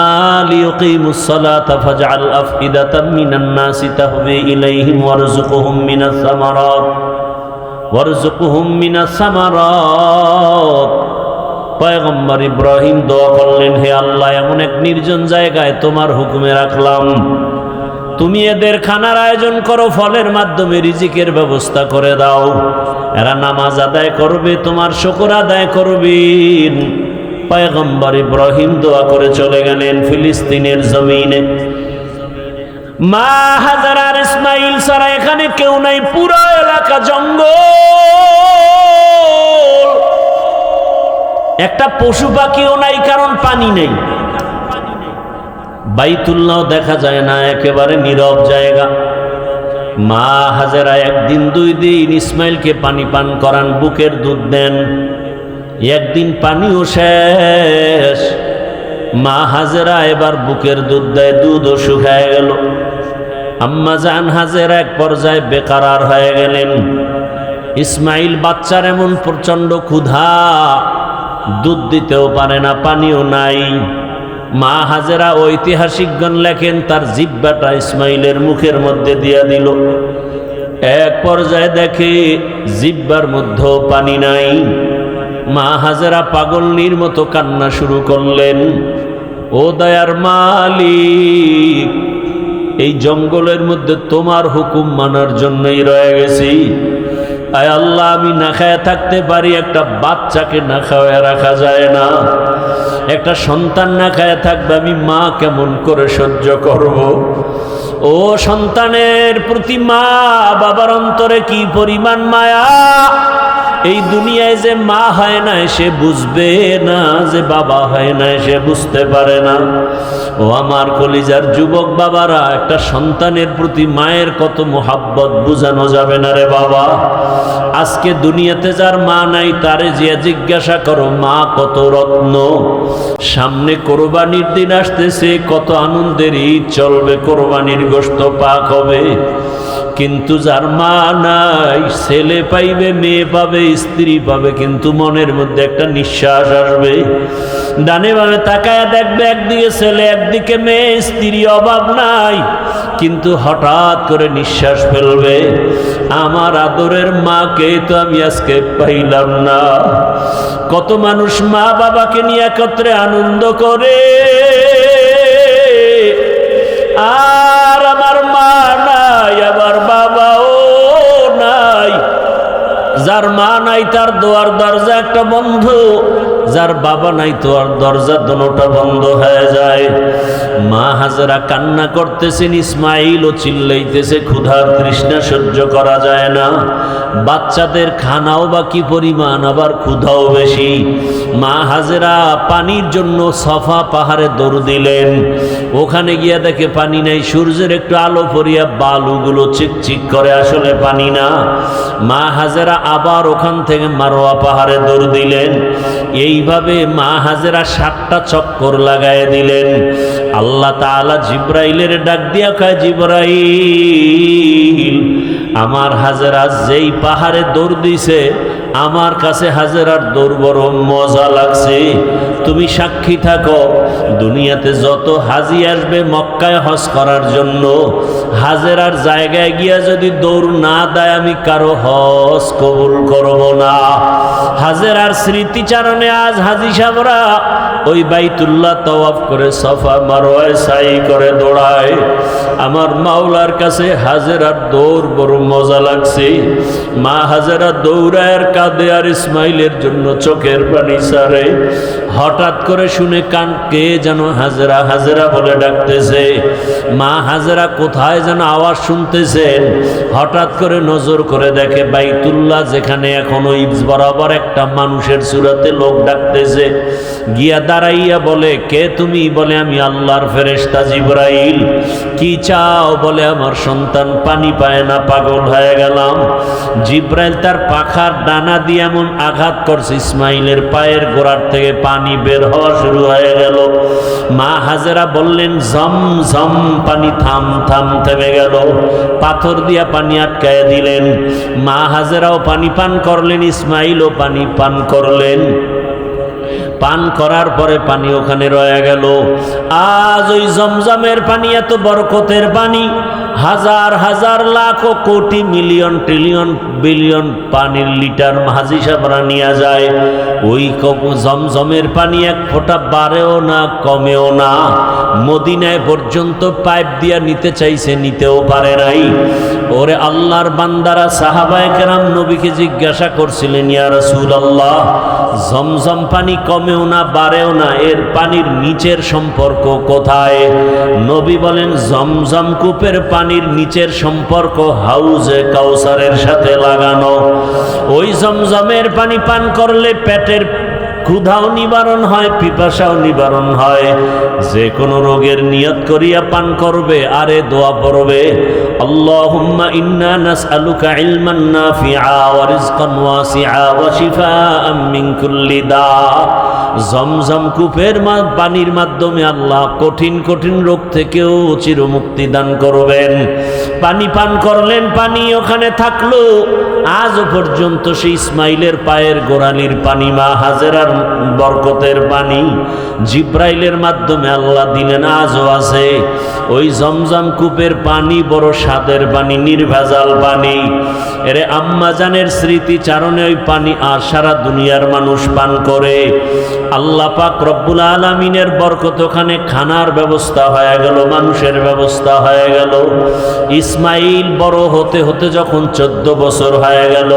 লিয়ুকিমুস সালাতা ফাজআল আফইদাতাম মিনান নাসি তাহবি ইলাইহিম ওয়ারযুকহুম মিনাস সামারাত। পয়গম্বর ইব্রাহিম দোয়া করলেন, হে আল্লাহ, এমন এক নির্জন জায়গায় তোমার হুকুমে রাখলাম, তুমি এদের খানার আয়োজন করো, ফলের মাধ্যমে রিজিকের ব্যবস্থা করে দাও, এরা নামাজ আদায় করবে, তোমার শুকর আদায় করবেন। পয়গম্বর ইব্রাহিম দোয়া করে চলে গেলেন ফিলিস্তিনের জমিনে। মা হাজার আর ইসমাইল ছাড়া এখানে কেউ নাই, পুরো এলাকা জঙ্গল, একটা পশু পাখিও নাই, কারণ পানি নেই। বাইতুল্লাহ দেখা যায় না, একেবারে নীরব জায়গা। মা হাজেরা একদিন দুই দিন ইসমাইলকে পানি পান করান, বুকের দুধ দেন। একদিন পানিও শেষ, মা হাজেরা এবার বুকের দুধ দেয়, দুধও শুকায় গেল। আম্মা জান হাজেরা এক পর্যায়ে বেকারার হয়ে গেলেন। ইসমাইল বাচ্চার এমন প্রচন্ড ক্ষুধা, দুধ দিতেও পারে না, পানিও নাই। মা হাজেরা ঐতিহাসিকগণ লেখেন তার জিহ্বাটা ইসমাইলের মুখের মধ্যে দিয়া দিল। এক পর্যায়ে দেখে জিহ্বার মধ্যেও পানি নাই। মা হাজেরা পাগলনির মতো কান্না শুরু করলেন, ও দয়ার মালিক, এই জঙ্গলের মধ্যে তোমার হুকুম মানার জন্যই রয়ে গেছি। আয় আল্লাহ, আমি না খায় থাকতে পারি, একটা বাচ্চাকে না খাওয়ায় রাখা যায় না, একটা সন্তান না খায় থাকবে, আমি মা কেমন করে সহ্য করব? ও সন্তানের প্রতি মা বাবার অন্তরে কি পরিমাণ মায়া! এই দুনিয়ায় যে মা হয় না সে বুঝবে না, যে বাবা হয় না সে বুঝতে পারে না। ও আমার কলিজার যুবক বাবারা, একটা সন্তানের প্রতি মায়ের কত মোহাব্বত বুঝানো যাবে না রে বাবা। আজকে দুনিয়াতে যার মা নাই তারে যে জিজ্ঞাসা করো মা কত রত্ন। সামনে কোরবানির দিন আসতেছে, কত আনন্দের ঈদ চলবে, কোরবানির গোশত পাক হবে। কিন্তু যার মা নাই, ছেলে পাইবে, মেয়ে পাবে, স্ত্রী পাবে, কিন্তু মনের মধ্যে একটা নিঃশ্বাস আসবে। ডানে বামে তাকায়া দেখবে, একদিকে ছেলে একদিকে মেয়ে, স্ত্রী অভাব নাই, কিন্তু হঠাৎ করে নিঃশ্বাস ফেলবে, আমার আদরের মাকে তো আমি আজকে পাইলাম না। কত মানুষ মা বাবাকে নিয়ে একত্রে আনন্দ করে, আর আমার মা নাই, আমার বাবাও নাই। যার মা নাই তার দোয়ার দরজা একটা বন্ধ, যার বাবা নাই তো আর দরজা দোনোটা বন্ধ হয়ে যায়। মা হাজেরা কান্না করতেছেন, ইসমাইলও চিল্লাইতেছে, ক্ষুধার তৃষ্ণা সহ্য করা যায় না। বাচ্চাদের খানাও বা কি পরিমাণ, আবার ক্ষুধাও বেশি। মা হাজেরা পানির জন্য সফা পাহাড়ে দৌড় দিলেন। ওখানে গিয়া দেখে পানি নাই, সূর্যের একটু আলো পড়িয়া বালুগুলো চিকচিক করে, আসলে পানি না। মা হাজেরা আবার ওখান থেকে মারোয়া পাহাড়ে দৌড় দিলেন। এইভাবে মা হাজেরা 7টা চক্কর লাগায় দিলেন। আল্লাহ তাআলা জিব্রাইলের ডাক দিয়া কয়, জিব্রাইল, আমার হাজেরা যেই পাহাড়ে দৌড় দিছে আমার কাছে হাজেরার দৌড় বড় মজা লাগছে। তুমি সাক্ষী থাকো, দুনিয়াতে যত হাজি আসবে মক্কায় হজ করার জন্য, হাজেরার জায়গায় গিয়া যদি দৌড় না দেয় আমি কারো হজ কবুল করব না। হাজেরার স্মৃতিচারণে আজ হাজি সাহেবরা ওই বাইতুল্লাহ তাওয়াফ করে সাফা মারওয়ায় সাই করে দৌড়ায়। আমার মাওলার কাছে হাজেরার দৌড় বড় মজা লাগছে। মা হাজেরা দৌড়ায় কাঁদে আর ইসমাইলের জন্য চোখের পানি ছাড়ে। হঠাৎ করে শুনে কান কে যেন হাজেরা হাজেরা বলে ডাকতেছে। মা হাজেরা কোথায় যেন আওয়াজ শুনতেছেন। হঠাৎ করে নজর করে দেখে বাইতুল্লাহ যেখানে এখনো ইবস বরাবর একটা মানুষের সুরাতে লোক ডাকতেছে। গিয়া দাঁড়াইয়া বলে, কে তুমি? বলে, আমি আল্লাহর ফেরেশতা জিবরাইল। কি চাও? বলে, আমার সন্তান পানি পায় না, পাগল হয়ে গেলাম। জিবরাইল তার পাখার ডানা দিয়ে এমন আঘাত করছে ইসমাইলের পায়ের গোড়ার থেকে পানি বের হওয়া শুরু হয়ে গেল। মা হাজেরা বললেন, ঝম ঝম পানি থাম থাম, থেমে গেল। পাথর দিয়া পানি আটকায় দিলেন। মা হাজেরাও পানি পান করলেন, ইসমাইলও পানি পান করলেন। পান করার পরে পানি ওখানে রয়ে গেল। আজ ওই জমজমের পানি এত বরকতের পানি, হাজার হাজার লাখ কোটি মিলিয়ন ট্রিলিয়ন বিলিয়ন পানির লিটার হাজি সাহেবরা নিয়ে যায়। ওই জমজমের পানি এক ফোঁটা বাড়েও না কমেও না। মদিনায় পর্যন্ত পাইপ দিয়া নিতে চাইছে, নিতেও পারে নাই। ওরে আল্লাহর বান্দারা, সাহাবায়ে কেরাম নবীকে জিজ্ঞাসা করছিলেন, ইয়া রাসূলুল্লাহ, জমজম পানি কমেও না বাড়েও না, এর পানির নিচের সম্পর্ক কোথায়? নবী বলেন, জমজম কূপের পানির নিচের সম্পর্ক হাউজে কাউসারের সাথে লাগানো। ওই জমজমের পানি পান করলে পেটের ক্ষুধাও নিবারণ হয়, পিপাসাও নিবারণ হয়। যে কোনো রোগের নিয়ত করিয়া পান করবে, আরে দোয়া পড়বে, আল্লাহুম্মা ইন্না নাসআলুকা ইলমান নাফিআ ওয়া রিজকান ওয়াসিআ ওয়া শিফাআম মিন কুল্লি দা। জমজম কূপের পানির মাধ্যমে আল্লাহ কঠিন কঠিন রোগ থেকেও চিরমুক্তি দান করবেন। পানি পান করলেন, পানি ওখানে থাকলো। আজও পর্যন্ত সেই ইসমাইলের পায়ের গোড়ালির পানি, মা হাজেরার বরকতের পানি জিব্রাইলের মাধ্যমে আল্লাহ দিলেন, আজও আছে। ওই জমজম কূপের পানি বড় স্বাদের পানি, নির্ভেজাল পানি। এরে আম্মা জানের স্মৃতিচারণে ওই পানি আর সারা দুনিয়ার মানুষ পান করে। আল্লাহ পাক রব্বুল আলামিনের বরকত, ওখানে খানার ব্যবস্থা হয়ে গেল, মানুষের ব্যবস্থা হয়ে গেল। ইসমাইল বড় হতে হতে যখন 14 বছর হয়ে গেল,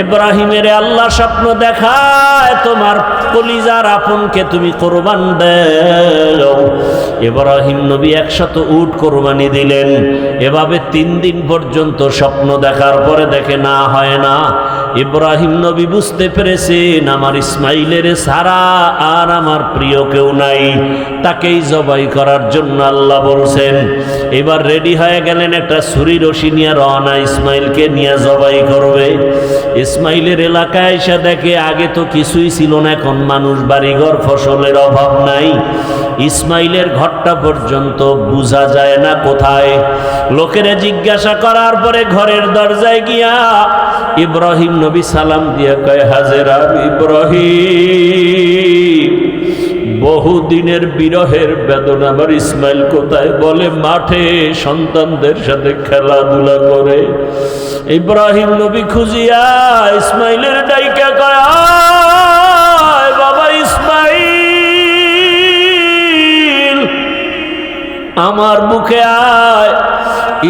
ইব্রাহিমের আল্লাহ স্বপ্ন দেখায়, তোমার কলিজার আপনকে তুমি কোরবান দাও। ইব্রাহিম নবী 100 উট কোরবানি দিলেন। এভাবে 3 দিন পর্যন্ত স্বপ্ন দেখার পরে দেখে না হয় না। ইব্রাহিম নবী বুঝতে পেরেছেন, আমার ইসমাইলের ছাড়া আর আমার প্রিয় কেউ নাই, তাকেই জবাই করার জন্য আল্লাহ বলছেন। এবার রেডি হয়ে গেলেন, একটা ছুরি রশি নিয়ে রওনা, ইসমাইলকে নিয়ে জবাই করবে। ইসমাইলের এলাকায় এসে দেখে আগে তো কিছুই ছিল না, এখন মানুষ, বাড়িঘর, ফসলের অভাব নাই। ইসমাইলের ঘরটা পর্যন্ত বোঝা যায় না কোথায়। লোকেরা জিজ্ঞাসা করার পরে ঘরের দরজায় গিয়া ইব্রাহিম নবী সালাম দিয়া কয়, হাজেরা, ইব্রাহিম, বহুদিনের বিরহের বেদনা, আমার ইসমাইল কোথায়? বলে, মাঠে সন্তানদের সাথে খেলাধুলা করে। ইব্রাহিম নবী খুঁজিয়া ইসমাইলের ডাইকা কয়, আয় বাবা ইসমাইল, আমার বুকে আয়।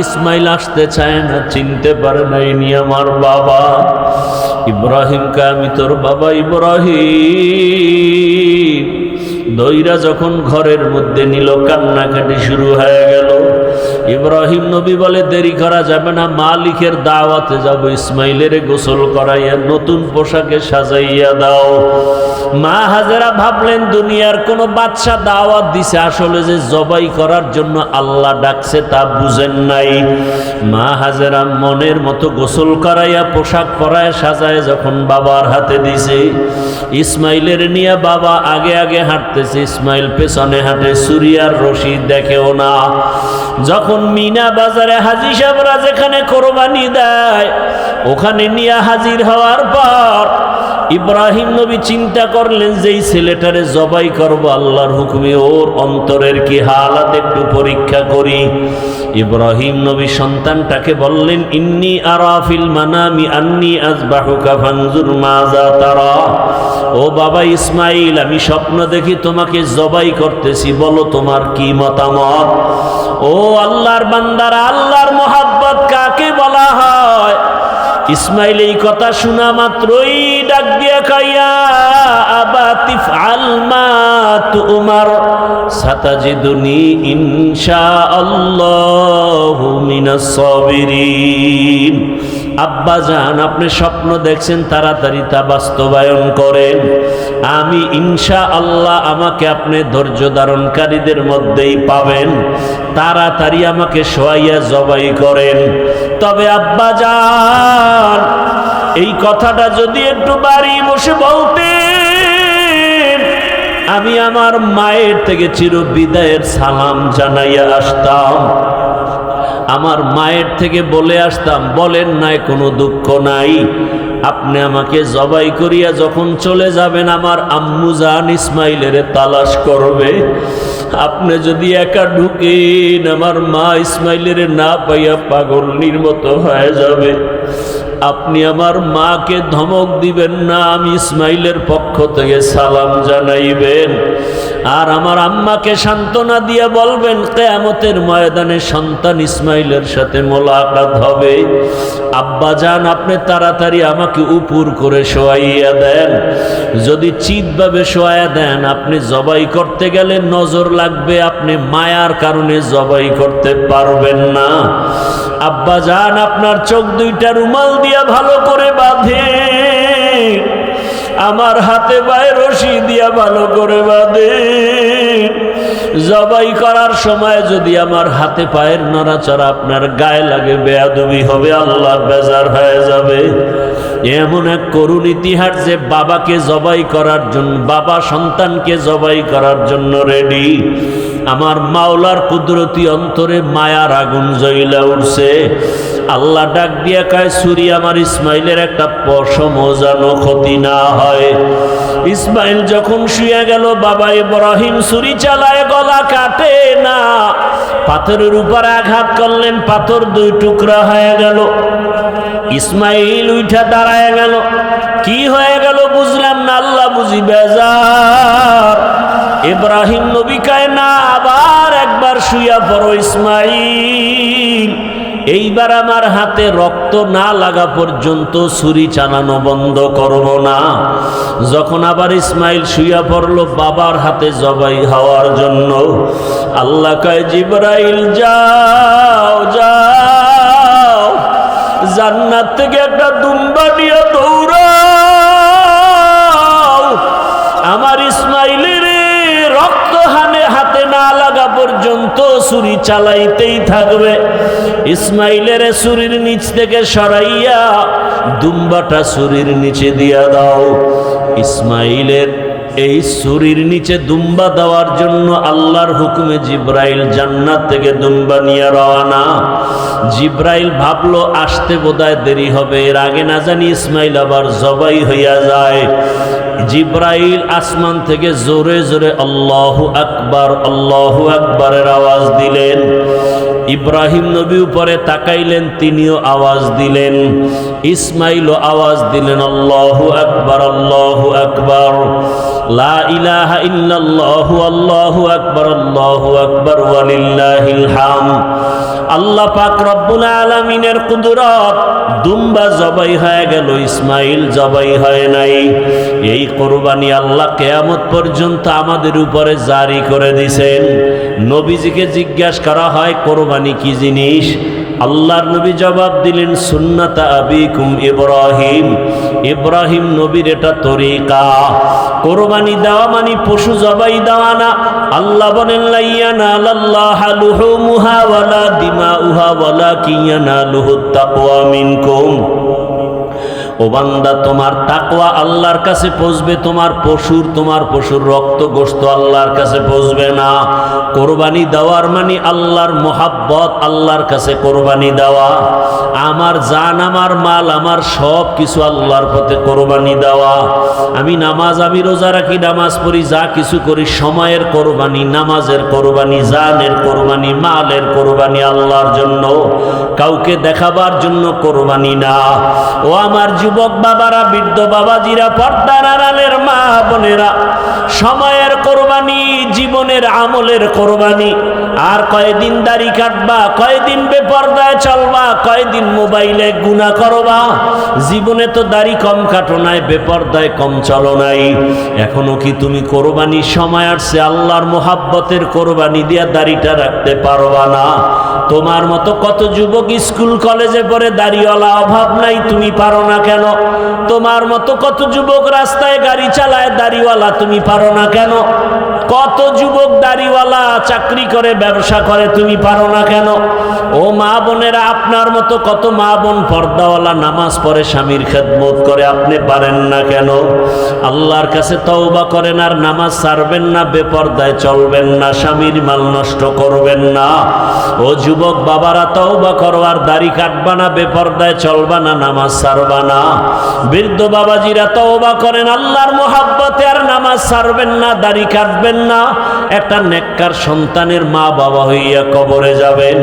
ইসমাইল আসতে চায় না, চিনতে পারে না ইনি আমার বাবা। ইব্রাহিমকে, আমি তোর বাবা ইব্রাহিম। দইরা যখন ঘরের মধ্যে নিল, কান্নাকাটি শুরু হয়ে গেল। ইব্রাহিম নবী বলে, দেরি করা যাবে না, মালিকের দাওয়াতে যাব, ইসমাইলের গোসল করাইয়া নতুন পোশাকে সাজাইয়া দাও। মা হাজেরা ভাবলেন দুনিয়ার কোন বাদশা দাওয়াত দিছে, আসলে যে জবাই করার জন্য আল্লাহ ডাকছে তা বুঝেন নাই। মা হাজেরা মনের মতো গোসল করাইয়া পোশাক পরায় সাজায় যখন বাবার হাতে দিছে, ইসমাইলের নিয়ে বাবা আগে আগে হাঁটতেছে, ইসমাইল পেছনে হাঁটে, সুরিয়ার রশি দেখেও না। যখন যখন মিনা বাজারে হাজী সাহেবরা যেখানে কোরবানি দেয় ওখানে নিয়ে হাজির হওয়ার পর ইব্রাহিম নবী চিন্তা করলেন যে এই ছেলেটারে জবাই করব আল্লাহর হুকুমে, ওর অন্তরের কি হালাত একটু পরীক্ষা করি। ইব্রাহিম নবী সন্তানটাকে বললেন, ইন্নী আরা ফিল মানামি আন্নী আযবাহুকা ফানজুর মাযা তারা। ও বাবা ইসমাইল, আমি স্বপ্ন দেখি তোমাকে জবাই করতেছি, বলো তোমার কি মতামত। ও আল্লাহর বান্দারা, আল্লাহর মোহাব্বত কাকে বলা হয়? ইসমাইল এই কথা শোনা মাত্রই ডাক দিয়া কাইয়া, আবা তিফআল মা তুমার সাতাজিদুনি ইনশাআল্লাহু মিনাস সাবিরিন। আব্বা জান, আপনি স্বপ্ন দেখছেন, তাড়াতাড়ি তা বাস্তবায়ন করেন। আমি ইনশাআল্লাহ, আমাকে আপনি ধৈর্য ধারণকারীদের মধ্যেই পাবেন। তাড়াতাড়ি আমাকে শোয়াইয়া জবাই করেন। তবে আব্বা জান, এই কথাটা যদি একটু বাড়ি বসে বলতেন, আমি আমার মায়ের থেকে চির বিদায়ের সালাম জানাইয়া আসতাম, আমার মায়ের থেকে বলে আসতাম, বলেন নাই কোনো দুঃখ নাই, আপনি আমাকে জবাই করিয়া যখন চলে যাবেন আমার আম্মু জান ইসমাইলের তালাশ করবে। আপনি যদি একা ঢুকেন আমার মা ইসমাইলের না পাইয়া পাগলনির মতো হয়ে যাবে। আপনি আমার মাকে ধমক দিবেন না, আমি ইসমাইলের পক্ষ থেকে সালাম জানাইবেন। আর আমার আম্মাকে সান্ত্বনা দিয়া বলবেন, কিয়ামতের ময়দানে সন্তান ইসমাইলের সাথে মোলাকাত হবে। আব্বা জান, আপনি তাড়াতাড়ি আমাকে উপর করে শোয়াইয়া দেন। যদি চিৎভাবে শোয়াইয়া দেন, আপনি জবাই করতে গেলে নজর লাগবে, আপনি মায়ার কারণে জবাই করতে পারবেন না। আব্বা জান, আপনার চোখ দুইটা রুমাল দিয়া ভালো করে বাঁধে, আমার হাতে পায়ে রশি দিয়া ভালো করে বাঁধে। জবাই করার সময় যদি আমার হাতে পায়ের নড়াচড়া আপনার গায়ে লাগে, বেয়াদবি হবে, আল্লাহ বেজার হয়ে যাবে। এমন এক করুণ ইতিহাস যে বাবাকে জবাই করার জন্য, বাবা সন্তানকে জবাই করার জন্য রেডি। আমার মাওলার কুদরতি অন্তরে মায়ার আগুন জ্বলা উঠছে। আল্লাহ ডাক দিয়া কয়, ছুরি আমার ইসমাইলের একটা পশমও যেন ক্ষতি না হয়। ইসমাইল যখন শুয়ে গেল, বাবা ইব্রাহিম ছুরি চালায়, গলা কাটে না, পাথরের উপরে আঘাত করলেন, পাথর দুই টুকরা হয়ে গেল। ইসমাইল উঠা দাঁড়ায় গেল, কি হয়ে গেল বুঝলাম না, আল্লাহ বুঝি বেজার। ইব্রাহিম নবী কয়, না, আবার একবার শুয়া পড়ো ইসমাইল, এইবার আমার হাতে রক্ত না লাগা পর্যন্ত ছুরি চালানো বন্ধ করব না। যখন আবার ইসমাইল শুয়া পড়ল বাবার হাতে জবাই হওয়ার জন্য, আল্লাহ কয়, জিবরাইল যাও যাও, জান্নাত থেকে একটা দুম্বা নিয়ে দৌড়াও, আমার ইসমাইলের রক্ত হাতে না লাগা পর্যন্ত ছুরি চালাইতেই থাকবে। ইসমাইলের ছুরির নিচ থেকে সরাইয়া দুম্বাটা ছুরির নিচে দিয়া দাও। ইসমাইলের এই ছুরির নিচে দুম্বা দেওয়ার জন্য আল্লাহর হুকুমে জিব্রাইল জান্নাত থেকে দুম্বা নিয়ে রওনা। জিব্রাইল ভাবলো আসতে বোধহয় দেরি হবে, এর আগে না জানি ইসমাইল আবার জবাই হইয়া যায়। জিব্রাইল আসমান থেকে জোরে জোরে আল্লাহু আকবারের আওয়াজ দিলেন। ইব্রাহিম নবী উপরে তাকাইলেন, তিনিও আওয়াজ দিলেন। ইসমাইলও আওয়াজ দিলেন, আল্লাহু আকবার, লা ইলাহা ইল্লাল্লাহু, আল্লাহু আকবার ওয়ালিল্লাহিল হামদ। আল্লাহ পাক রব্বুল আলামিনের কুদরত, দুম্বা জবাই হয়ে গেল, ইসমাইল জবাই হয় নাই। এই কোরবানি আল্লাহ কিয়ামত পর্যন্ত আমাদের উপরে জারি করে দিয়েছেন। নবীজিকে জিজ্ঞাসা করা হয়, কোরবানি কি জিনিস? আল্লাহর নবী জবাব দিলেন, সুন্নাত আবিকুম ইব্রাহিম, ইব্রাহিম নবীর এটা তরিকা। কোরবানি দেওয়া মানে পশু জবাই দেওয়া না। আল্লাহ বলেন, লা ইয়ানালাল্লাহু লুহুমুহা ওয়ালা দিমাউহা ওয়ালাকিন ইয়ানালুহুত তাকওয়া মিনকুম। ও বান্দা, তোমার তাকওয়া আল্লাহর কাছে পৌঁছবে, তোমার পশুর রক্ত গোশত আল্লাহর কাছে পৌঁছবে না। কোরবানি দেওয়ার মানে আল্লাহর মোহাব্বত, আল্লাহর কাছে কোরবানি দেওয়া। আমার জান, আমার মাল, আমার সব কিছু আল্লাহর পথে কোরবানি দেওয়া। আমি রোজা রাখি, নামাজ পড়ি, যা কিছু করি, সময়ের কোরবানি, নামাজের কোরবানি, জানের কোরবানি, মালের কোরবানি আল্লাহর জন্য, কাউকে দেখাবার জন্য কোরবানি না। ও আমার যুবক বাবারা, বৃদ্ধ বাবাজিরা, পর্দার আড়ালের মা বোনেরা, সময়ের কোরবানি, জীবনের আমলের কোরবানি। আর কয়দিন দাড়ি কাটবা, কয়দিন বেপর্দায় চলবা, কয়দিন মোবাইলে গুনাহ করবা। জীবনে তো দাড়ি কম কাটো নাই, বেপর্দায় কম চলো নাই। এখনো কি তুমি কোরবানির সময় আসছে, আল্লাহর মোহাব্বতের কোরবানি দিয়া দাড়িটা রাখতে পারবা না? তোমার মতো কত যুবক স্কুল কলেজে পড়ে দাড়িওয়ালা, অভাব নাই, তুমি পারো না কেন? তোমার মতো কত যুবক রাস্তায় গাড়ি চালায় দাড়িওয়ালা, তুমি পারো না কেন? কত যুবক দাড়িওয়ালা চাকরি করে, ব্যবসা করে, তুমি পারো না কেন? ও মা বোনেরা, আপনার মতো কত মা বোন পর্দাওয়ালা, নামাজ পড়ে, স্বামীর খেদমত করে, আপনি পারেন না কেন? আল্লাহর কাছে তওবা করেন আর নামাজ ছাড়বেন না, বেপর্দায় চলবেন না, স্বামীর মাল নষ্ট করবেন না। ও যুবক বাবারা, তওবা করো আর দাড়ি কাটবা না, বেপর্দায় চলবা না, নামাজ ছাড়বা না। বৃদ্ধ বাবাজিরা, তওবা করেন আল্লাহর মোহাব্বতে আর নামাজ ছাড়বেন না, দাড়ি কাটবেন না। একটা নেককার সন্তানের মা বাবা হইয়া কবরে যাবেন,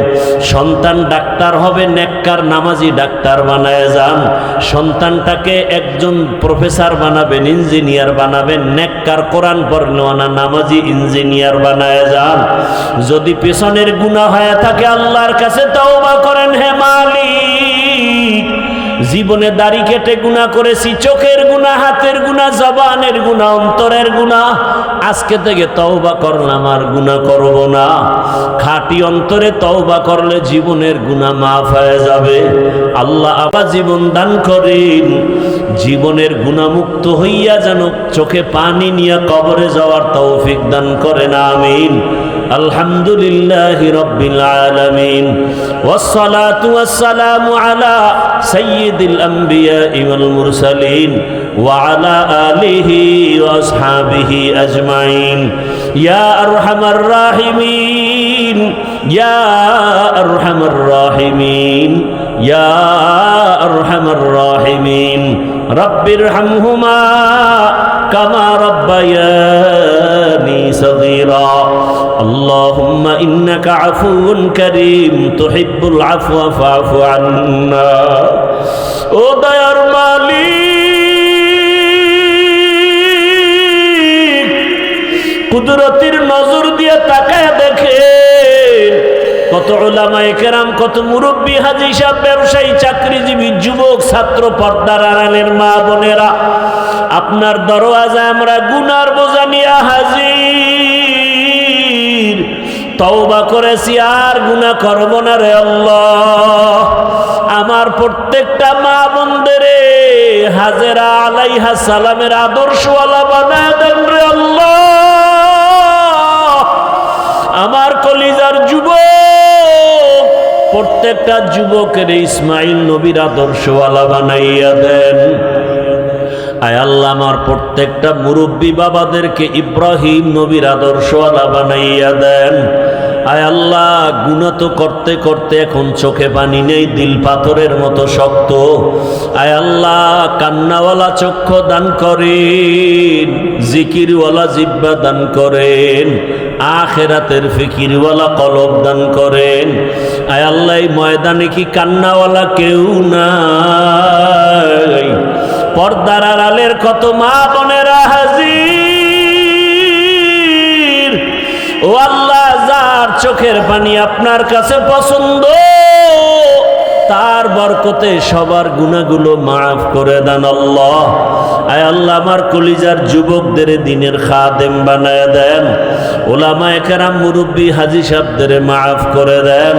সন্তান ডাক্তার হবে, নেককার নামাজি ডাক্তার বানায় যান। সন্তানটাকে একজন প্রফেসর বানাবেন, ইঞ্জিনিয়ার বানাবেন, নেককার কোরআন পড়নেওয়ালা নামাজি ইঞ্জিনিয়ার বানায় যান। যদি পেছনের গুনাহ হয়ে থাকে, আল্লাহর কাছে তওবা করেন, হে মালিক, জীবনে দাড়ি কেটে গুনাহ করেছি, চোখের গুনাহ, হাতের গুনাহ, জবানের গুনাহ, অন্তরের গুনাহ, আজকে থেকে তওবা করলাম আর গুনাহ করব না। খাঁটি অন্তরে তওবা করলে জীবনের গুনাহ মাফ হয়ে যাবে। আল্লাহ আবার জীবন দান করেন, জীবনের গুনাহমুক্ত হইয়া যেন চোখে পানি নিয়ে কবরে যাওয়ার তৌফিক দান করেন, আমিন। আলহামদুলিল্লাহি রাব্বিল আলামিন, ওয়াসসালাতু ওয়াসসালামু আলা সাইয়্যিদিল আমবিয়া ওয়াল মুরসালিন ওয়া আলা আলিহি ওয়া আসহাবিহি আজমাইন। ইয়া আরহামার রাহিমিন, ইয়া আরহামার রাহিমিন, ইয়া আরহামার রাহিমিন। রব্বিরহামহুমা কামা রাব্বায়ানি সগীরা। اللهم إنك عفو كريم تحب العفو فاعف عنا। ও দয়ার মালিক, কুদরতির নজর দিয়ে তাকায় দেখেন, কত উলামায়ে কেরাম, কত মুরব্বী, হাজী সাহেব, ব্যবসায়ী, চাকরিজীবী, যুবক, ছাত্র, পর্দার আড়ালের মা বোনেরা, আপনার দরওয়াজায় আমরা গুনার বোঝা নিয়ে হাজির। তওবা করেছি আর গুনাহ করব না রে আল্লাহ। আমার প্রত্যেকটা মা বোনদেরে হাজেরা আলাইহা সালামের আদর্শওয়ালা বানায় দেন রে আল্লাহ। আমার কলিজার যুবক, প্রত্যেকটা যুবকের ইসমাইল নবীর আদর্শওয়ালা বানাইয়া দেন। আয় আল্লাহ, আমার প্রত্যেকটা মুরব্বী বাবাদেরকে ইব্রাহিম নবীর আদর্শওয়ালা বানাইয়া দেন। আয় আল্লাহ, গুনাহ তো করতে করতে এখন চোখে পানি নেই, দিল পাথরের মতো শক্ত। আয় আল্লাহ, কান্নাওয়ালা চক্ষু দান করেন, জিকিরওয়ালা জিহ্বা দান করেন, আখিরাতের ফিকিরওয়ালা কলব দান করেন। আয় আল্লাহ, এই ময়দানে কি কান্নাওয়ালা কেউ নাই? পর্দার আড়ালের কত মা বোনেরা হাজির। ও আল্লাহ, যার চোখের পানি আপনার কাছে পছন্দ, তার বরকতে সবার গুনাহগুলো মাফ করে দেন আল্লাহ। আয় আল্লাহ, আমার কলিজার যুবকদের দিনের খাদেম বানায় দেন। ওলামায়ে কেরাম, মুরব্বী, হাজী সাহেবদের মাফ করে দেন।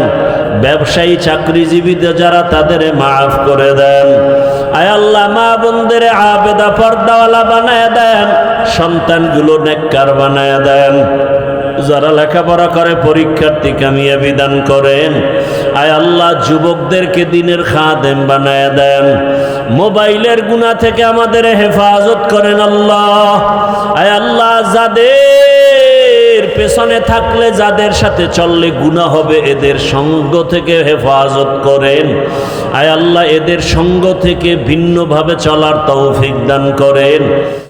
ব্যবসায়ী, চাকরিজীবীদের যারা, তাদের মাফ করে দেন। আয় আল্লাহ মা বোনদের আবেদা পর্দাওয়ালা বানায় দেন, সন্তানগুলো নেককার বানায় দেন, যারা লেখাপড়া করে পরীক্ষার্থী কামিয়াবি দান করেন। আয় আল্লাহ যুবকদেরকে দিনের খাদেম বানায় দেন, মোবাইলের গুনাহ থেকে আমাদের হেফাজত করেন আল্লাহ। আয় আল্লাহ যাদের পেছনে থাকলে, যাদের সাথে চললে গুনাহ হবে, এদের সঙ্গ থেকে হেফাজত করেন। আয় আল্লাহ এদের সঙ্গ থেকে ভিন্নভাবে চলার তৌফিক দান করেন।